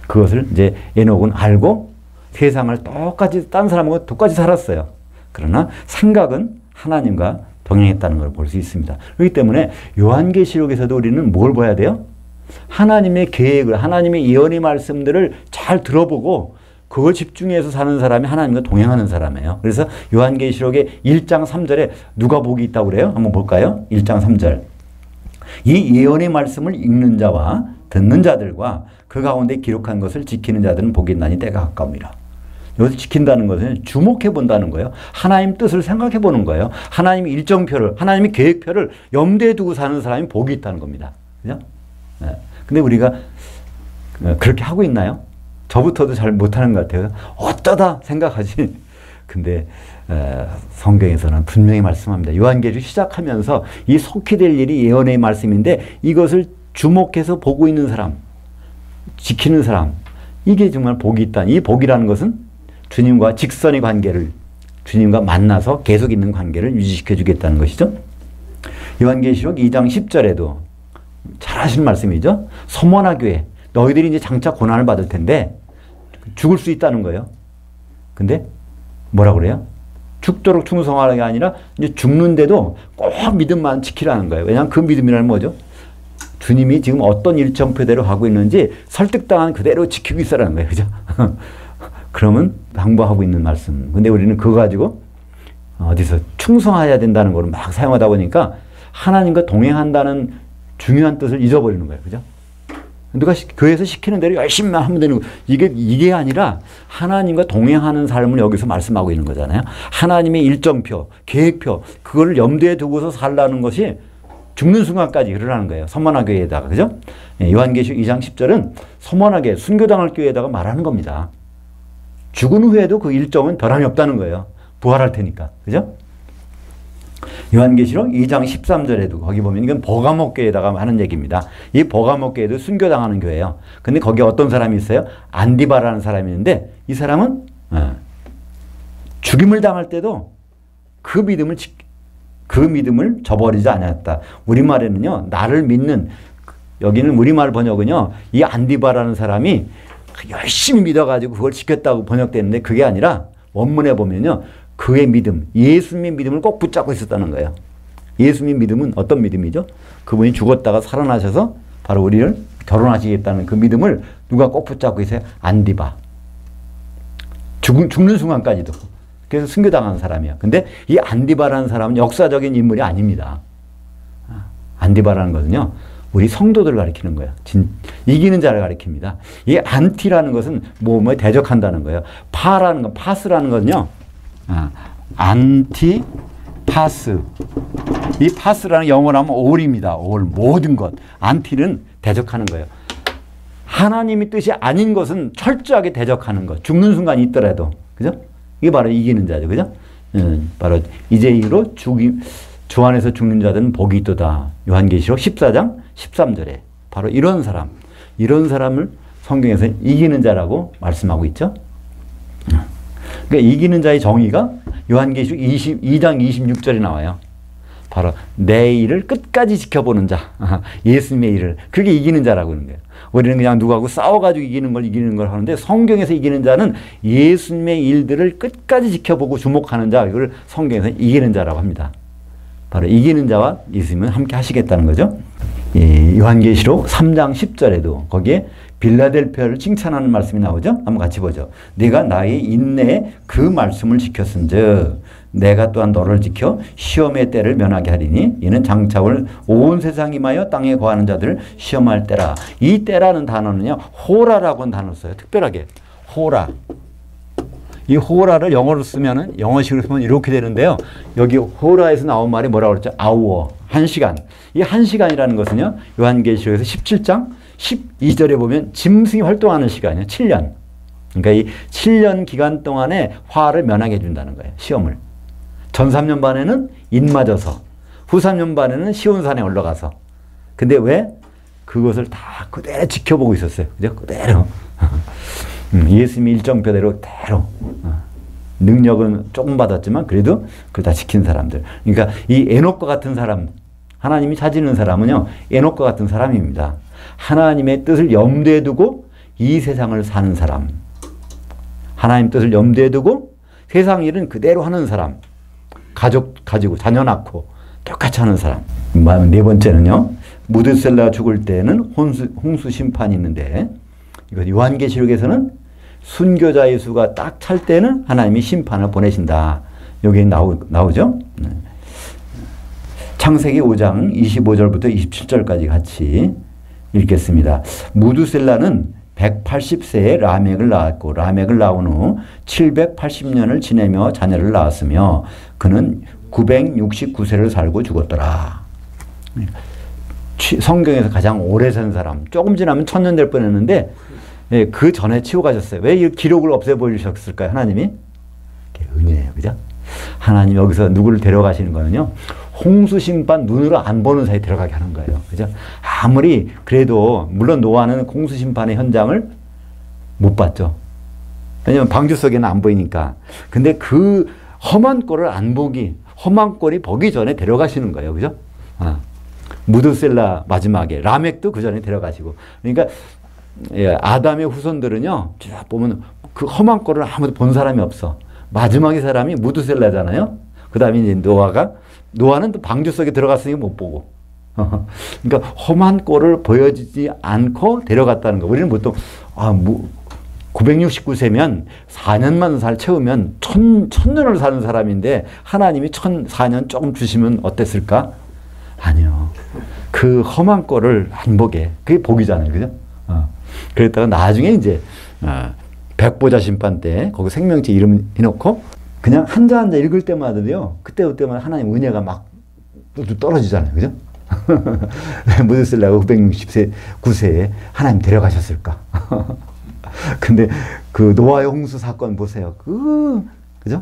그것을 이제 에녹은 알고 세상을 똑같이 딴 사람하고 똑같이 살았어요. 그러나 생각은 하나님과 동행했다는 걸 볼 수 있습니다. 그렇기 때문에 요한계시록에서도 우리는 뭘 봐야 돼요? 하나님의 계획을, 하나님의 예언의 말씀들을 잘 들어보고 그걸 집중해서 사는 사람이 하나님과 동행하는 사람이에요. 그래서 요한계시록의 1장 3절에 누가 복이 있다고 그래요? 한번 볼까요? 1장 3절. 이 예언의 말씀을 읽는 자와 듣는 자들과 그 가운데 기록한 것을 지키는 자들은 복이 있나니 때가 가까움이라. 여기서 지킨다는 것은 주목해 본다는 거예요. 하나님 뜻을 생각해 보는 거예요. 하나님의 일정표를, 하나님의 계획표를 염두에 두고 사는 사람이 복이 있다는 겁니다. 그죠? 네. 근데 우리가 그렇게 하고 있나요? 저부터도 잘 못하는 것 같아요. 어쩌다 생각하지. 근데 성경에서는 분명히 말씀합니다. 요한계시록 시작하면서 이 속히 될 일이 예언의 말씀인데 이것을 주목해서 보고 있는 사람, 지키는 사람, 이게 정말 복이 있다. 이 복이라는 것은 주님과 직선의 관계를, 주님과 만나서 계속 있는 관계를 유지시켜 주겠다는 것이죠. 요한계시록 2장 10절에도 잘 하신 말씀이죠. 서머나 교회, 너희들이 이제 장차 고난을 받을 텐데 죽을 수 있다는 거예요. 근데 뭐라고 그래요? 죽도록 충성하는 게 아니라 이제 죽는데도 꼭 믿음만 지키라는 거예요. 왜냐하면 그 믿음이라는 뭐죠? 주님이 지금 어떤 일정표대로 하고 있는지 설득당한 그대로 지키고 있어라는 거예요. 그죠? 그러면 당부하고 있는 말씀. 근데 우리는 그거 가지고 어디서 충성해야 된다는 걸 막 사용하다 보니까 하나님과 동행한다는 중요한 뜻을 잊어버리는 거예요. 그죠? 누가 교회에서 시키는 대로 열심히만 하면 되는 거. 이게 아니라 하나님과 동행하는 삶을 여기서 말씀하고 있는 거잖아요. 하나님의 일정표, 계획표, 그거를 염두에 두고서 살라는 것이 죽는 순간까지 그러라는 거예요. 서머나 교회에다가. 그죠? 요한계시록 2장 10절은 서머나게 순교당할 교회에다가 말하는 겁니다. 죽은 후에도 그 일정은 변함이 없다는 거예요. 부활할 테니까. 그죠? 요한계시록 2장 13절에도 거기 보면 이건 버가모 교회에다가 하는 얘기입니다. 이 버가모 교회도 순교당하는 교회예요. 근데 거기에 어떤 사람이 있어요? 안디바라는 사람이 있는데 이 사람은 죽임을 당할 때도 그 믿음을 저버리지 않았다. 우리말에는요. 나를 믿는 여기는 우리말 번역은요. 이 안디바라는 사람이 열심히 믿어가지고 그걸 지켰다고 번역되는데 그게 아니라 원문에 보면요. 그의 믿음, 예수님의 믿음을 꼭 붙잡고 있었다는 거예요. 예수님의 믿음은 어떤 믿음이죠? 그분이 죽었다가 살아나셔서 바로 우리를 결혼하시겠다는 그 믿음을 누가 꼭 붙잡고 있어요? 안디바. 죽는 순간까지도. 그래서 순교당한 사람이야. 근데 이 안디바라는 사람은 역사적인 인물이 아닙니다. 안디바라는 것은요. 우리 성도들을 가리키는 거예요. 이기는 자를 가리킵니다. 이 안티라는 것은 뭐에 대적한다는 거예요. 파스라는 건요. 안티, 파스. 이 파스라는 영어로 하면 all입니다. all, 모든 것. 안티는 대적하는 거예요. 하나님의 뜻이 아닌 것은 철저하게 대적하는 것. 죽는 순간이 있더라도. 그죠? 이게 바로 이기는 자죠. 그죠? 바로 이제 이후로 주 안에서 죽는 자들은 복이 있도다. 요한계시록 14장 13절에 바로 이런 사람을 성경에서 이기는 자라고 말씀하고 있죠. 그러니까 이기는 자의 정의가 요한계시록 22장 26절에 나와요. 바로 내 일을 끝까지 지켜보는 자, 예수님의 일을. 그게 이기는 자라고 하는 거예요. 우리는 그냥 누구하고 싸워가지고 이기는 걸 하는데 성경에서 이기는 자는 예수님의 일들을 끝까지 지켜보고 주목하는 자, 이걸 성경에서 이기는 자라고 합니다. 바로 이기는 자와 예수님은 함께 하시겠다는 거죠. 요한계시록 3장 10절에도 거기에 빌라델피아를 칭찬하는 말씀이 나오죠. 한번 같이 보죠. 네가 나의 인내에 그 말씀을 지켰은즉 내가 또한 너를 지켜 시험의 때를 면하게 하리니 이는 장차 올 온 세상이 마여 땅에 거하는 자들을 시험할 때라. 이 때라는 단어는요. 호라라고 하는 단어를 써요. 특별하게. 호라. 이 호라를 영어로 쓰면은 영어식으로 쓰면 이렇게 되는데요. 여기 호라에서 나온 말이 뭐라고 그랬죠? hour. 1시간. 이 1시간이라는 것은요. 요한계시록에서 17장 12절에 보면 짐승이 활동하는 시간이에요. 7년. 그러니까 이 7년 기간 동안에 화를 면하게 해준다는 거예요. 시험을. 전 3년 반에는 인 맞아서, 후 3년 반에는 시온산에 올라가서. 근데 왜? 그것을 다 그대로 지켜보고 있었어요. 그죠? 그대로. 예수님이 일정표대로 그대로. 능력은 조금 받았지만 그래도 그걸 다 지킨 사람들. 그러니까 이 에녹과 같은 사람, 하나님이 찾는 사람은요. 에녹과 같은 사람입니다. 하나님의 뜻을 염두에 두고 이 세상을 사는 사람. 하나님 뜻을 염두에 두고 세상 일은 그대로 하는 사람. 가족 가지고 자녀 낳고 똑같이 하는 사람. 네 번째는요. 무드셀라 죽을 때는 홍수 심판이 있는데 이거 요한계시록에서는 순교자의 수가 딱 찰 때는 하나님이 심판을 보내신다. 여기 나오죠. 창세기 5장 25절부터 27절까지 같이 읽겠습니다. 무드셀라는 180세에 라멕을 낳았고 라멕을 낳은 후 780년을 지내며 자녀를 낳았으며 그는 969세를 살고 죽었더라. 성경에서 가장 오래 산 사람. 조금 지나면 1000년 될 뻔했는데 그 전에 치고 가셨어요. 왜 이 기록을 없애버리셨을까요? 하나님이? 은혜예요. 그죠? 하나님 여기서 누구를 데려가시는 거는요. 홍수 심판 눈으로 안 보는 사이에 들어가게 하는 거예요. 그죠? 아무리 그래도 물론 노아는 홍수 심판의 현장을 못 봤죠. 왜냐면 방주 속에는 안 보이니까. 근데 그 험한 꼴을 안 보기, 험한 꼴이 보기 전에 데려가시는 거예요. 그죠? 무드셀라 마지막에 라멕도 그 전에 데려가시고. 그러니까 아담의 후손들은요. 보면 그 험한 꼴을 아무도 본 사람이 없어. 마지막의 사람이 무드셀라잖아요. 그 다음에 이제 노아는 또 방주 속에 들어갔으니 못 보고. 그러니까 험한 꼴을 보여주지 않고 데려갔다는 거. 우리는 보통 969세면 4년만 채우면 천년을 사는 사람인데 하나님이 4년 조금 주시면 어땠을까? 아니요. 그 험한 꼴을 안 보게. 그게 복이잖아요. 그죠? 그랬다가 나중에 이제 백보자 심판 때 거기 생명체 이름 해놓고 그냥 한자 한자 읽을 때마다도요. 그때마다 하나님 은혜가 막 떨어지잖아요. 그죠? 무슨 쓰려고 969세에 하나님 데려가셨을까? 근데 그 노아의 홍수 사건 보세요. 그죠?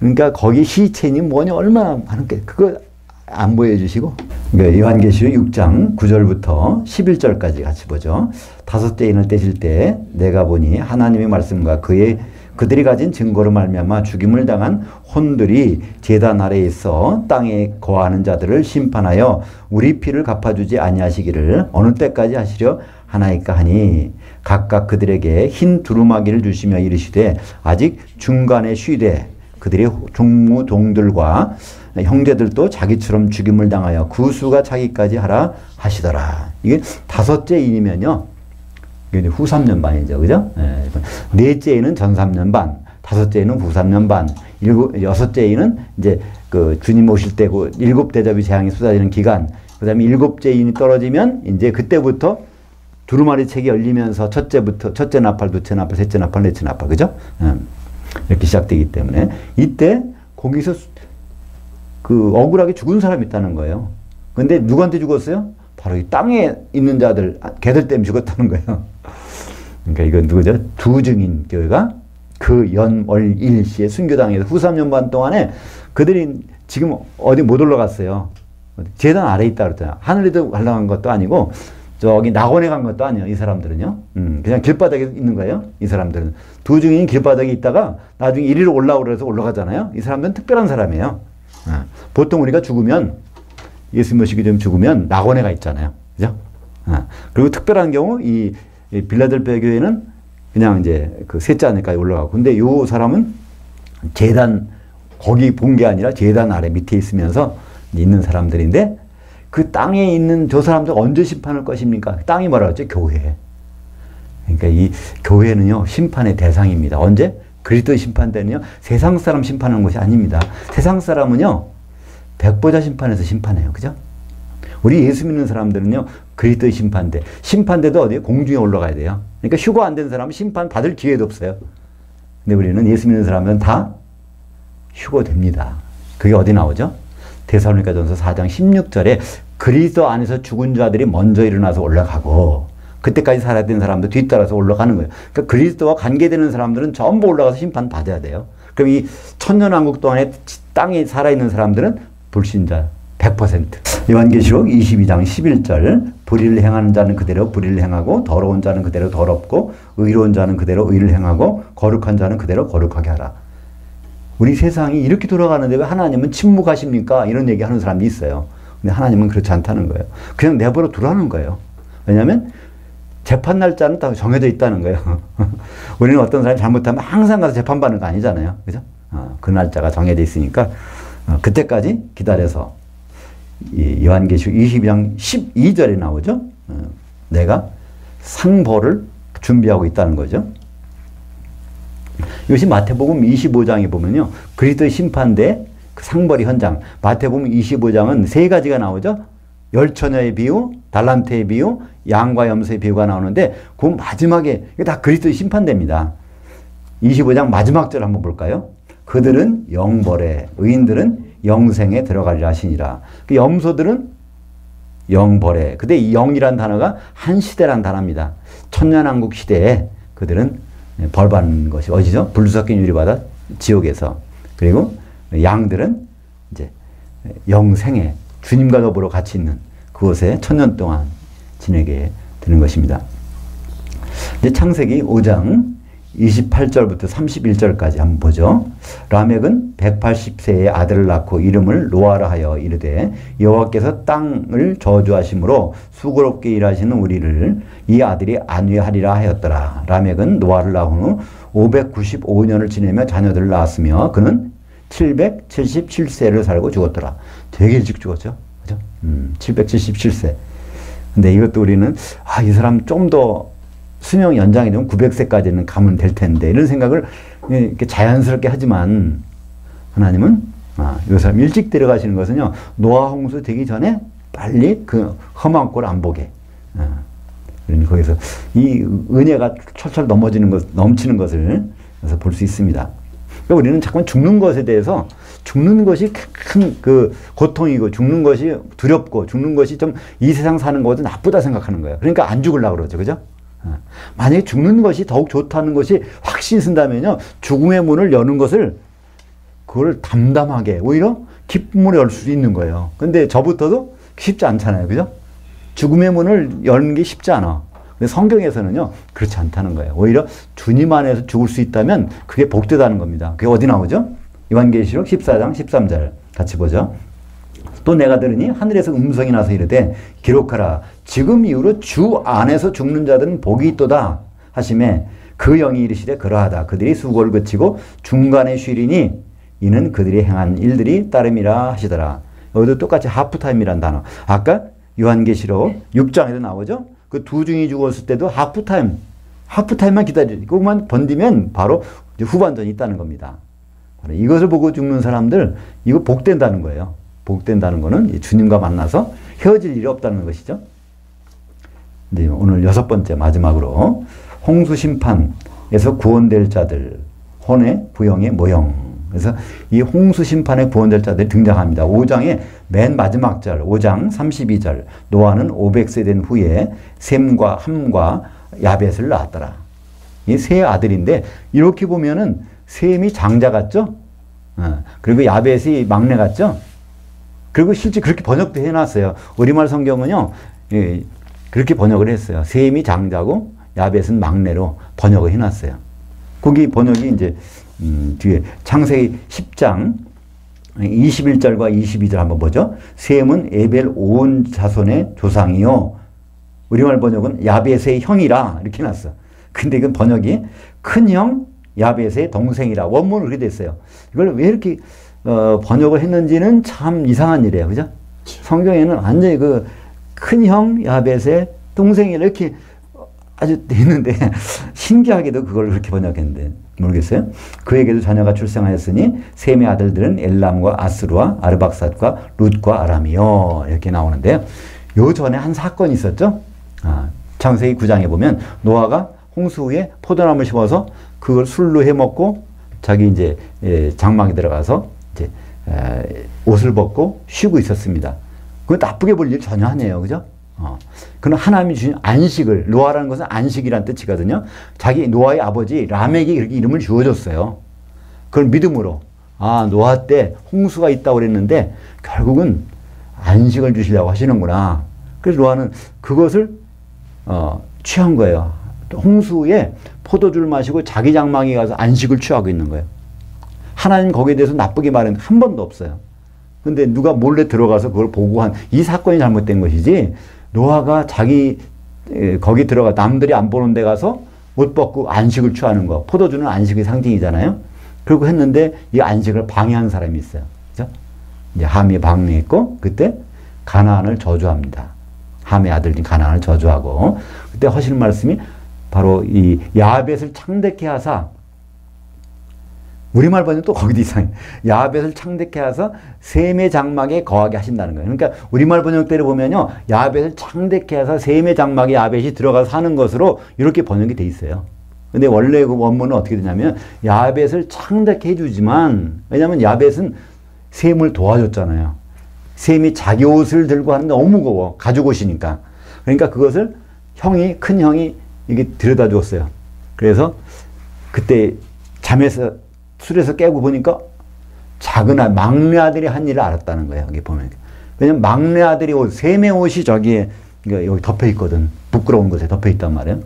그러니까 거기 시체니 뭐니 얼마나 많은 게 그거 안 보여주시고 그러니까 요한계시록 6장 9절부터 11절까지 같이 보죠. 다섯째 인을 떼실 때 내가 보니 하나님의 말씀과 그들이 가진 증거로 말미암아 죽임을 당한 혼들이 제단 아래에 있어 땅에 거하는 자들을 심판하여 우리 피를 갚아주지 아니하시기를 어느 때까지 하시려 하나이까 하니 각각 그들에게 흰 두루마기를 주시며 이르시되 아직 중간에 쉬되 그들의 종무동들과 형제들도 자기처럼 죽임을 당하여 그 수가 차기까지 하라 하시더라. 이게 다섯째 인이면요. 이게 후 3년 반이죠. 그죠? 네. 넷째에는 전 3년 반, 다섯째에는 후 3년 반, 여섯째에는 이제 그 주님 오실 때 그 7대접이 재앙이 쏟아지는 기간, 그 다음에 7째 인이 떨어지면 이제 그때부터 두루마리 책이 열리면서 첫째 나팔, 둘째 나팔, 셋째 나팔, 넷째 나팔. 그죠? 이렇게 시작되기 때문에 이때 거기서 그 억울하게 죽은 사람이 있다는 거예요. 근데 누구한테 죽었어요? 바로 이 땅에 있는 자들, 걔들 때문에 죽었다는 거예요. 그러니까 이건 누구죠? 두 증인 교회가 그 연월 일시에 순교당해서 후 3년 반 동안에 그들이 지금 어디 못 올라갔어요. 제단 아래에 있다 그랬잖아요. 하늘에도 올라간 것도 아니고 저기 낙원에 간 것도 아니에요. 이 사람들은요. 그냥 길바닥에 있는 거예요. 이 사람들은. 두 증인이 길바닥에 있다가 나중에 이리로 올라오래서 올라가잖아요. 이 사람들은 특별한 사람이에요. 보통 우리가 죽으면 예수 모시기 좀 죽으면 낙원에 가 있잖아요. 그죠? 그리고 특별한 경우 이 빌라델피아 교회는 그냥 이제 그 셋째 하늘까지 올라가고 근데 요 사람은 제단 거기 본 게 아니라 제단 아래 밑에 있으면서 있는 사람들인데 그 땅에 있는 저 사람들 언제 심판할 것입니까? 땅이 뭐라 그랬죠? 교회. 그러니까 이 교회는요 심판의 대상입니다. 언제? 그리스도 심판 때는요 세상 사람 심판하는 것이 아닙니다. 세상 사람은요 백보자 심판에서 심판해요. 그죠? 우리 예수 믿는 사람들은요 그리스도의 심판대도 어디에? 공중에 올라가야 돼요. 그러니까 휴거 안 된 사람은 심판 받을 기회도 없어요. 근데 우리는 예수 믿는 사람은 다 휴거됩니다. 그게 어디 나오죠? 데살로니가전서 4장 16절에 그리스도 안에서 죽은 자들이 먼저 일어나서 올라가고 그때까지 살아야 되는 사람들 뒤따라서 올라가는 거예요. 그러니까 그리스도와 관계되는 사람들은 전부 올라가서 심판 받아야 돼요. 그럼 이 천년왕국 동안에 땅에 살아있는 사람들은 불신자 100%. 요한계시록 22장 11절 불의를 행하는 자는 그대로 불의를 행하고 더러운 자는 그대로 더럽고 의로운 자는 그대로 의를 행하고 거룩한 자는 그대로 거룩하게 하라. 우리 세상이 이렇게 돌아가는데 왜 하나님은 침묵하십니까? 이런 얘기하는 사람이 있어요. 근데 하나님은 그렇지 않다는 거예요. 그냥 내버려 두라는 거예요. 왜냐하면 재판 날짜는 다 정해져 있다는 거예요. 우리는 어떤 사람이 잘못하면 항상 가서 재판받는 거 아니잖아요. 그죠? 그 날짜가 정해져 있으니까 그때까지 기다려서 이 요한계시록 22장 12절에 나오죠. 내가 상보를 준비하고 있다는 거죠. 이것이 마태복음 25장에 보면요. 그리스도의 심판대 그 상벌이 현장. 마태복음 25장은 세 가지가 나오죠. 열처녀의 비유, 달란트의 비유, 양과 염소의 비유가 나오는데 그 마지막에 이게 다 그리스도의 심판대입니다. 25장 마지막 절 한번 볼까요? 그들은 영벌에, 의인들은 영생에 들어가리라 하시니라. 그 염소들은 영벌에. 근데 이 영이란 단어가 한 시대란 단어입니다. 천년왕국 시대에 그들은 벌 받는 것이 어디죠? 불수섞인 유리바다 지옥에서. 그리고 양들은 이제 영생에 주님과 더불어 같이 있는 그곳에 천년 동안 지내게 되는 것입니다. 이제 창세기 5장 28절부터 31절까지 한번 보죠. 라멕은 180세에 아들을 낳고 이름을 노아라 하여 이르되 여호와께서 땅을 저주하심으로 수고롭게 일하시는 우리를 이 아들이 안위하리라 하였더라. 라멕은 노아를 낳은 후 595년을 지내며 자녀들을 낳았으며 그는 777세를 살고 죽었더라. 되게 일찍 죽었죠. 그죠? 777세. 근데 이것도 우리는 이 사람 좀 더 수명 연장이 되면 900세까지는 가면 될 텐데 이런 생각을 이렇게 자연스럽게 하지만 하나님은 이 사람 일찍 데려가시는 것은요 노아 홍수 되기 전에 빨리 그 험한 꼴 안 보게. 그러니 거기서 이 은혜가 철철 넘치는 것을 그래서 볼 수 있습니다. 그러니까 우리는 자꾸 죽는 것에 대해서 죽는 것이 큰 그 고통이고 죽는 것이 두렵고 죽는 것이 좀 이 세상 사는 것도 나쁘다 생각하는 거예요. 그러니까 안 죽으려고 그러죠. 그죠? 만약에 죽는 것이 더욱 좋다는 것이 확신이 쓴다면요. 죽음의 문을 여는 것을 그걸 담담하게 오히려 기쁨으로 열 수 있는 거예요. 근데 저부터도 쉽지 않잖아요. 그죠? 죽음의 문을 여는 게 쉽지 않아. 근데 성경에서는요. 그렇지 않다는 거예요. 오히려 주님 안에서 죽을 수 있다면 그게 복되다는 겁니다. 그게 어디 나오죠? 요한계시록 14장 13절 같이 보죠. 또 내가 들으니 하늘에서 음성이 나서 이르되 기록하라. 지금 이후로 주 안에서 죽는 자들은 복이 있도다 하시매 그 영이 이르시되 그러하다. 그들이 수고를 그치고 중간에 쉬리니 이는 그들이 행한 일들이 따름이라 하시더라. 여기도 똑같이 하프타임이란 단어. 아까 요한계시록 6장에도 나오죠. 그 두 중이 죽었을 때도 하프타임만 기다리고 그것만 번디면 바로 후반전이 있다는 겁니다. 이것을 보고 죽는 사람들 이거 복된다는 거예요. 복된다는 거는 주님과 만나서 헤어질 일이 없다는 것이죠. 네, 오늘 6번째 마지막으로 홍수 심판에서 구원될 자들 혼의 부영의 모형. 그래서 이 홍수 심판에 구원될 자들이 등장합니다. 5장의 맨 마지막 절 5장 32절 노아는 500세 된 후에 셈과 함과 야벳을 낳았더라. 이 세 아들인데 이렇게 보면은 셈이 장자 같죠? 그리고 야벳이 막내 같죠? 그리고 실제 그렇게 번역도 해놨어요. 우리말 성경은요, 그렇게 번역을 했어요. 셈이 장자고 야벳은 막내로 번역을 해놨어요. 거기 번역이 이제, 뒤에 창세기 10장 21절과 22절 한번 보죠. 셈은 에벨 온 자손의 조상이요. 우리말 번역은 야벳의 형이라 이렇게 해놨어. 근데 이건 번역이 큰형 야벳의 동생이라 원문으로 그렇게 됐어요. 이걸 왜 이렇게 번역을 했는지는 참 이상한 일이에요. 그죠? 성경에는 완전히 그 큰형 야벳의 동생이 이렇게 아주 있는데 신기하게도 그걸 그렇게 번역했는데 모르겠어요. 그에게도 자녀가 출생하였으니 셈의 아들들은 엘람과 아스루와 아르박삿과 룻과 아람이요 이렇게 나오는데요. 요 전에 한 사건이 있었죠. 창세기 9장에 보면 노아가 홍수 후에 포도나무를 심어서 그걸 술로 해먹고 자기 이제 장막에 들어가서 이제 옷을 벗고 쉬고 있었습니다. 그거 나쁘게 볼 일 전혀 아니에요. 그죠? 그는 하나님이 주신 안식을, 노아라는 것은 안식이란 뜻이거든요. 자기 노아의 아버지 라멕이 그렇게 이름을 지어줬어요. 그걸 믿음으로. 노아 때 홍수가 있다고 그랬는데 결국은 안식을 주시려고 하시는구나. 그래서 노아는 그것을 취한 거예요. 홍수에 포도주를 마시고 자기 장막에 가서 안식을 취하고 있는 거예요. 하나님 거기에 대해서 나쁘게 말한 한 번도 없어요. 근데 누가 몰래 들어가서 그걸 보고한 이 사건이 잘못된 것이지 노아가 자기 거기 들어가 남들이 안 보는 데 가서 옷 벗고 안식을 취하는 거. 포도주는 안식의 상징이잖아요. 그리고 했는데 이 안식을 방해한 사람이 있어요. 그죠? 이제 함이 방해했고 그때 가나안을 저주합니다. 함의 아들인 가나안을 저주하고 그때 하시는 말씀이 바로 이 야벳을 창대케 하사 우리말 번역은 또 거기도 이상해. 야벳을 창대케 하사 셈의 장막에 거하게 하신다는 거예요. 그러니까 우리말 번역대로 보면요. 야벳을 창대케 하사 셈의 장막에 야벳이 들어가서 사는 것으로 이렇게 번역이 돼 있어요. 근데 원래 그 원문은 어떻게 되냐면 야벳을 창대케 해주지만 왜냐하면 야벳은 셈을 도와줬잖아요. 셈이 자기 옷을 들고 하는데 너무 무거워. 가죽 옷이니까. 그러니까 그것을 큰 형이 이게 들여다 줬어요. 그래서 그때 잠에서 술에서 깨고 보니까 작은 막내 아들이 한 일을 알았다는 거예요. 여기 보면. 왜냐면 막내 아들이 셈의 옷이 저기에 여기 덮여 있거든. 부끄러운 곳에 덮여 있단 말이에요.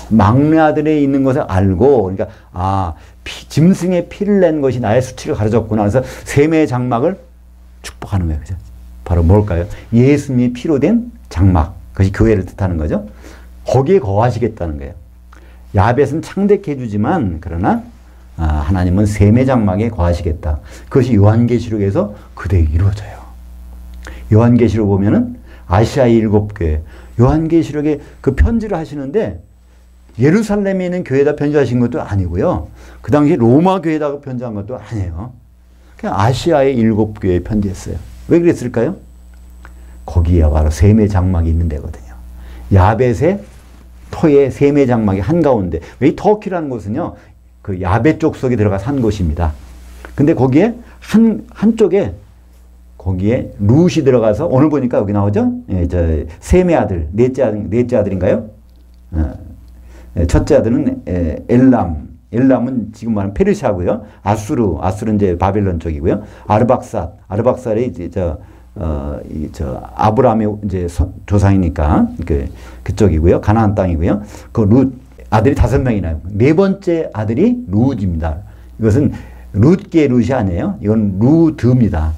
막내 아들이 있는 것을 알고 그러니까 짐승의 피를 낸 것이 나의 수치를 가려줬구나. 그래서 셈의 장막을 축복하는 거예요. 그죠? 바로 뭘까요? 예수님이 피로 된 장막. 그것이 교회를 뜻하는 거죠. 거기에 거하시겠다는 거예요. 야벳은 창대케 해주지만 그러나 하나님은 셈의 장막에 거하시겠다. 그것이 요한계시록에서 그대로 이루어져요. 요한계시록 보면은 아시아의 7교회 요한계시록에 그 편지를 하시는데 예루살렘에 있는 교회에다 편지하신 것도 아니고요. 그 당시 로마 교회에다가 편지한 것도 아니에요. 그냥 아시아의 7교회에 편지했어요. 왜 그랬을까요? 거기에 바로 셈의 장막이 있는 데거든요. 야벳의 터에 셈의 장막이 한가운데. 이 터키라는 곳은요, 그 야벳 족속에 들어가 산 곳입니다. 근데 거기에 한쪽에 거기에 룻이 들어가서 오늘 보니까 여기 나오죠? 예, 셈의 아들, 넷째 아들인가요? 첫째 아들은 엘람은 지금 말하는 페르시아고요. 아수르는 이제 바벨론 쪽이고요. 아르박삿이 아브라함의 이제 조상이니까 그쪽이고요. 가나안 땅이고요. 그 룻 아들이 5명이나. 네 번째 아들이 룻입니다. 이것은 룻계의 룻이 아니에요. 이건 루드입니다.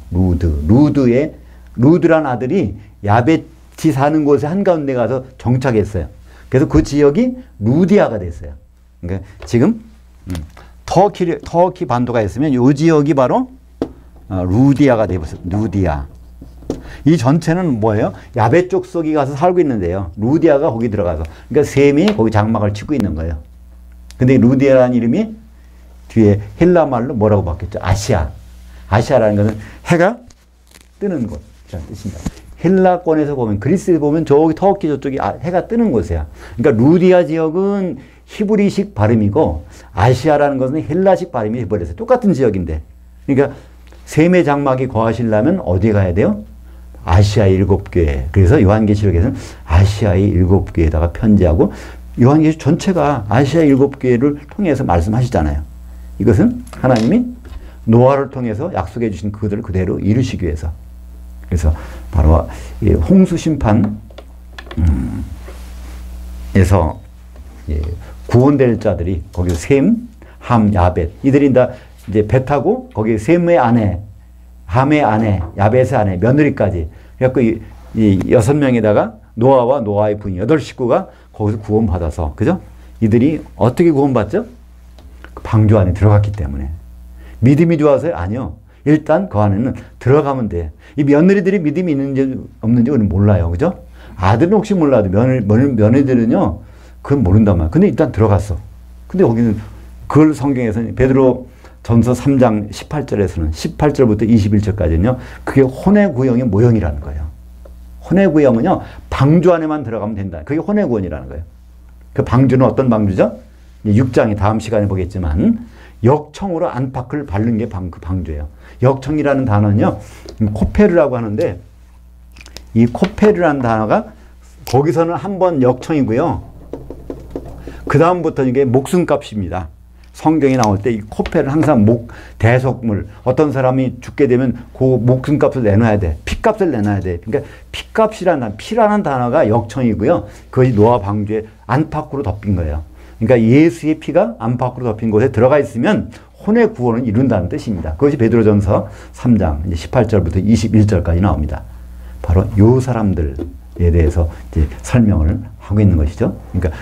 루드란 아들이 야벳이 사는 곳에 한가운데 가서 정착했어요. 그래서 그 지역이 루디아가 됐어요. 그러니까 지금 터키 반도가 있으면 이 지역이 바로 루디아가 되었어요. 루디아. 이 전체는 뭐예요? 야벳 족속이 가서 살고 있는데요. 루디아가 거기 들어가서. 그러니까 셈이 거기 장막을 치고 있는 거예요. 근데 루디아라는 이름이 뒤에 헬라 말로 뭐라고 바뀌었죠? 아시아라는 것은 해가 뜨는 곳. 이라는 뜻입니다. 헬라권에서 보면, 그리스에 보면 저기 터키 저쪽이 해가 뜨는 곳이에요. 그러니까 루디아 지역은 히브리식 발음이고 아시아라는 것은 헬라식 발음이 해버렸어요. 똑같은 지역인데. 그러니까 셈의 장막이 거하시려면 어디에 가야 돼요? 아시아의 7교회. 그래서 요한계시록에서는 아시아의 7교회에다가 편지하고 요한계시록 전체가 아시아의 7교회를 통해서 말씀하시잖아요. 이것은 하나님이 노아를 통해서 약속해 주신 그들을 그대로 이루시기 위해서. 그래서 바로 홍수 심판에서 구원될 자들이 거기서 셈, 함, 야벳 이들이 다 이제 배 타고 거기 셈의 아내, 함의 아내, 야벳의 아내, 며느리까지 그래갖고 이 6명에다가 노아와 노아의 부인 8식구가 거기서 구원받아서 그죠? 이들이 어떻게 구원받죠? 그 방주 안에 들어갔기 때문에. 믿음이 좋아서요? 아니요. 일단 그 안에는 들어가면 돼. 이 며느리들이 믿음이 있는지 없는지 우리는 몰라요. 그죠? 아들은 혹시 몰라도 며느리들은요, 그건 모른단 말이야. 근데 일단 들어갔어. 근데 거기는 그걸 성경에서는 베드로 전서 3장 18절에서는 18절부터 21절까지는요. 그게 혼의 구형의 모형이라는 거예요. 혼의 구형은요. 방주 안에만 들어가면 된다. 그게 혼의 구원이라는 거예요. 그 방주는 어떤 방주죠? 6장이 다음 시간에 보겠지만 역청으로 안팎을 바른 게 그 방주예요. 역청이라는 단어는요. 코페르라고 하는데 이 코페르라는 단어가 거기서는 한 번 역청이고요. 그 다음부터 이게 목숨값입니다. 성경에 나올 때 이 코페는 항상 대속물, 어떤 사람이 죽게 되면 그 목숨값을 내놔야 돼. 피값을 내놔야 돼. 그러니까 피라는 단어가 역청이고요. 그것이 노아 방주의 안팎으로 덮인 거예요. 그러니까 예수의 피가 안팎으로 덮인 곳에 들어가 있으면 혼의 구원을 이룬다는 뜻입니다. 그것이 베드로전서 3장 18절부터 21절까지 나옵니다. 바로 요 사람들에 대해서 이제 설명을 하고 있는 것이죠. 그러니까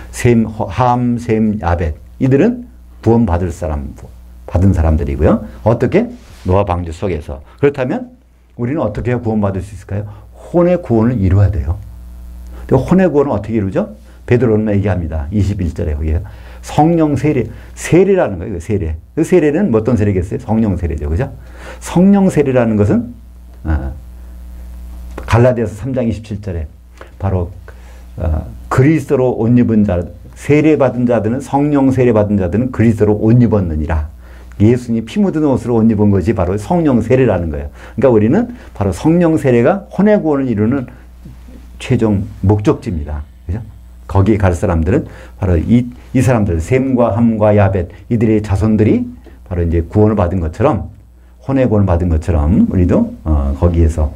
함, 셈, 야벳 이들은 구원받은 사람들이고요. 어떻게? 노아 방주 속에서. 그렇다면 우리는 어떻게 구원받을 수 있을까요? 혼의 구원을 이루어야 돼요. 혼의 구원은 어떻게 이루죠? 베드로는 얘기합니다. 21절에 거기에 성령 세례라는 거예요. 세례. 그 세례는 어떤 세례겠어요? 성령 세례죠. 그죠? 성령 세례라는 것은 갈라디아서 3장 27절에 바로 그리스도로 옷 입은 자 세례받은 자들은 성령 세례받은 자들은 그리스도로 옷 입었느니라. 예수님이 피 묻은 옷으로 옷 입은 것이 바로 성령 세례라는 거예요. 그러니까 우리는 바로 성령 세례가 혼의 구원을 이루는 최종 목적지입니다. 그죠? 거기에 갈 사람들은 바로 이 사람들, 셈과 함과 야벳, 이들의 자손들이 바로 이제 구원을 받은 것처럼, 혼의 구원을 받은 것처럼 우리도 거기에서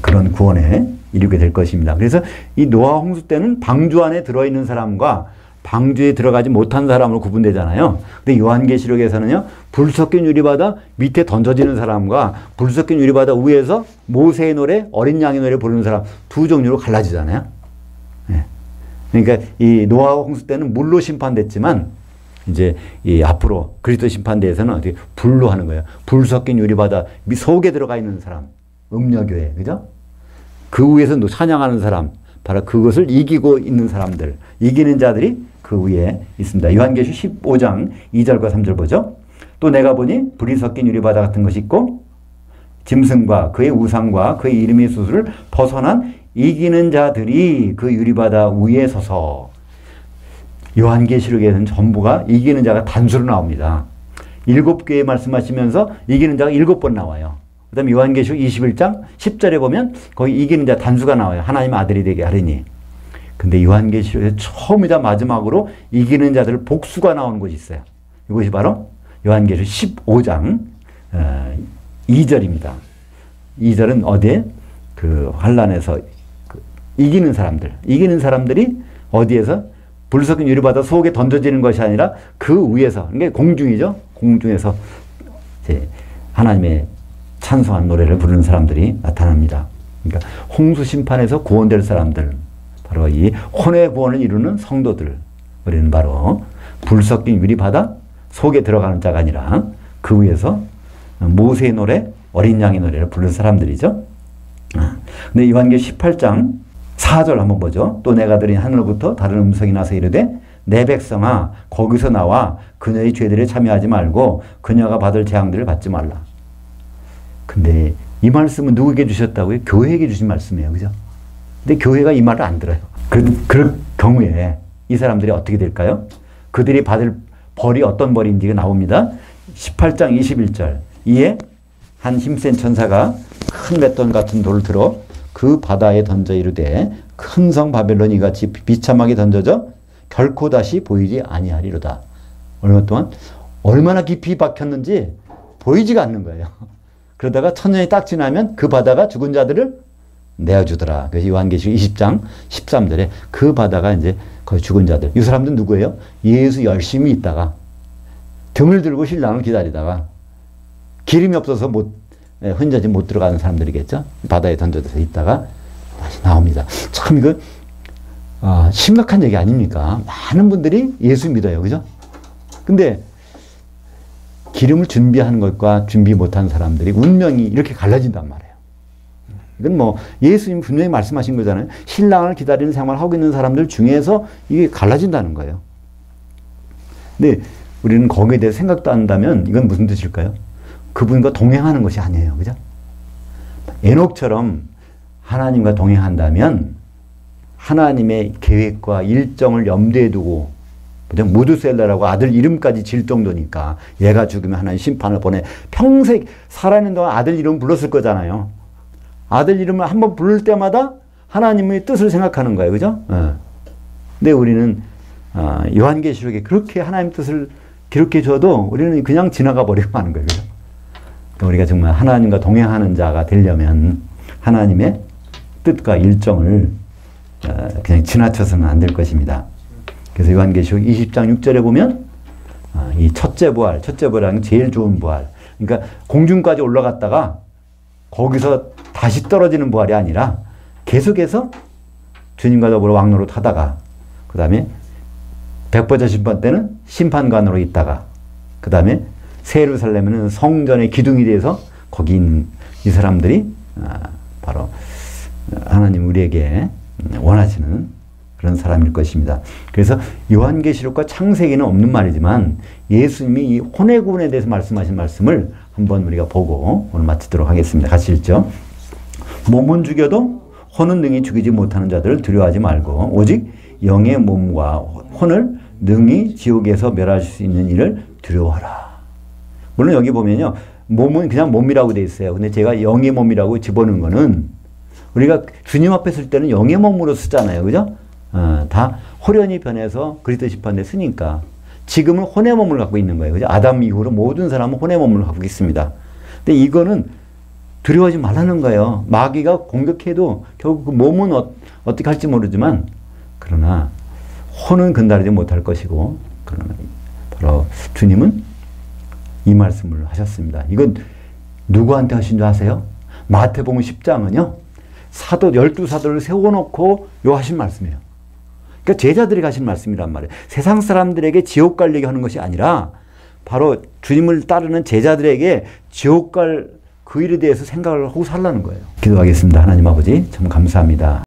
그런 구원에 이루게 될 것입니다. 그래서 이 노아 홍수 때는 방주 안에 들어있는 사람과 방주에 들어가지 못한 사람으로 구분되잖아요. 근데 요한계시록에서는요, 불 섞인 유리바다 밑에 던져지는 사람과 불 섞인 유리바다 위에서 모세의 노래, 어린 양의 노래 부르는 사람 두 종류로 갈라지잖아요. 네. 그러니까 이 노아 홍수 때는 물로 심판됐지만 이제 이 앞으로 그리스도 심판대에서는 어떻게 불로 하는 거예요. 불 섞인 유리바다 속에 들어가 있는 사람, 음녀교회, 그죠? 그 위에서 찬양하는 사람, 바로 그것을 이기고 있는 사람들, 이기는 자들이 그 위에 있습니다. 요한계시록 15장 2절과 3절 보죠. 또 내가 보니 불이 섞인 유리바다 같은 것이 있고 짐승과 그의 우상과 그의 이름의 수수를 벗어난 이기는 자들이 그 유리바다 위에 서서. 요한계시록에는 전부가 이기는 자가 단수로 나옵니다. 7교회 말씀하시면서 이기는 자가 7번 나와요. 그 다음에 요한계시록 21장 10절에 보면 거기 이기는 자 단수가 나와요. 하나님 아들이 되게 하리니. 근데 요한계시록에서 처음이자 마지막으로 이기는 자들 복수가 나오는 곳이 있어요. 이것이 바로 요한계시록 15장 2절입니다. 2절은 어디에? 그 환란에서 이기는 사람들이 어디에서? 불 섞인 유리바다 속에 던져지는 것이 아니라 그 위에서, 그러니까 공중이죠. 공중에서 이제 하나님의 찬송한 노래를 부르는 사람들이 나타납니다. 그러니까 홍수 심판에서 구원될 사람들, 바로 이 혼의 구원을 이루는 성도들, 우리는 바로 불 섞인 유리바다 속에 들어가는 자가 아니라 그 위에서 모세의 노래, 어린 양의 노래를 부르는 사람들이죠. 근데 요한계시록 18장 4절 한번 보죠. 또 내가 들은 하늘로부터 다른 음성이 나서 이르되 내 백성아 거기서 나와 그녀의 죄들에 참여하지 말고 그녀가 받을 재앙들을 받지 말라. 근데 이 말씀은 누구에게 주셨다고요? 교회에게 주신 말씀이에요. 그죠? 근데 교회가 이 말을 안 들어요. 그럴 경우에 이 사람들이 어떻게 될까요? 그들이 받을 벌이 어떤 벌인지가 나옵니다. 18장 21절. 이에 한 힘센 천사가 큰 맷돈 같은 돌을 들어 그 바다에 던져 이르되 큰 성 바벨론이 같이 비참하게 던져져 결코 다시 보이지 아니하리로다. 얼마 동안 얼마나 깊이 박혔는지 보이지가 않는 거예요. 그러다가 천년이 딱 지나면 그 바다가 죽은 자들을 내어주더라. 그래서 요한계시록 20장 13절에 그 바다가 이제 거의 죽은 자들. 이 사람들은 누구예요? 예수 열심히 있다가 등을 들고 신랑을 기다리다가 기름이 없어서 혼자지 못 들어가는 사람들이겠죠. 바다에 던져서 있다가 다시 나옵니다. 참 이거 심각한 얘기 아닙니까? 많은 분들이 예수 믿어요. 그죠? 근데 기름을 준비하는 것과 준비 못한 사람들이 운명이 이렇게 갈라진단 말이에요. 이건 뭐 예수님 분명히 말씀하신 거잖아요. 신랑을 기다리는 생활을 하고 있는 사람들 중에서 이게 갈라진다는 거예요. 근데 우리는 거기에 대해 생각도 안 한다면 이건 무슨 뜻일까요? 그분과 동행하는 것이 아니에요. 그죠? 에녹처럼 하나님과 동행한다면 하나님의 계획과 일정을 염두에 두고 무드셀라라고 아들 이름까지 질 정도니까 얘가 죽으면 하나님 심판을 보내 평생 살아있는 동안 아들 이름 불렀을 거잖아요. 아들 이름을 한번 부를 때마다 하나님의 뜻을 생각하는 거예요. 그죠? 근데 우리는 요한계시록에 그렇게 하나님 뜻을 기록해 줘도 우리는 그냥 지나가 버리고 하는 거예요. 그죠? 우리가 정말 하나님과 동행하는 자가 되려면 하나님의 뜻과 일정을 그냥 지나쳐서는 안 될 것입니다. 그래서 요한계시록 20장 6절에 보면 이 첫째 부활은 제일 좋은 부활. 그러니까 공중까지 올라갔다가 거기서 다시 떨어지는 부활이 아니라 계속해서 주님과 더불어 왕노로 타다가 그 다음에 백보자 심판 때는 심판관으로 있다가 그 다음에 새 예루살렘에는 성전의 기둥이 돼서 거기 있는 이 사람들이 바로 하나님 우리에게 원하시는 그런 사람일 것입니다. 그래서 요한계시록과 창세기는 없는 말이지만 예수님이 이 혼의 구원에 대해서 말씀하신 말씀을 한번 우리가 보고 오늘 마치도록 하겠습니다. 같이 읽죠. 몸은 죽여도 혼은 능히 죽이지 못하는 자들을 두려워하지 말고 오직 영의 몸과 혼을 능히 지옥에서 멸하실 수 있는 이를 두려워하라. 물론 여기 보면요. 몸은 그냥 몸이라고 돼 있어요. 근데 제가 영의 몸이라고 집어넣은 거는 우리가 주님 앞에 쓸 때는 영의 몸으로 쓰잖아요. 그죠? 다 호련히 변해서 그리스도 시판에 쓰니까 지금은 혼의 몸을 갖고 있는 거예요. 그죠? 아담 이후로 모든 사람은 혼의 몸을 갖고 있습니다. 근데 이거는 두려워하지 말라는 거예요. 마귀가 공격해도 결국 그 몸은 어떻게 할지 모르지만 그러나 혼은 건드리지 못할 것이고 그러나 바로 주님은 이 말씀을 하셨습니다. 이건 누구한테 하신 줄 아세요? 마태복음 10장은요. 사도 12사도를 세워놓고 요 하신 말씀이에요. 그러니까 제자들이 가신 말씀이란 말이에요. 세상 사람들에게 지옥 갈 얘기 하는 것이 아니라 바로 주님을 따르는 제자들에게 지옥 갈 그 일에 대해서 생각을 하고 살라는 거예요. 기도하겠습니다. 하나님 아버지 참 감사합니다.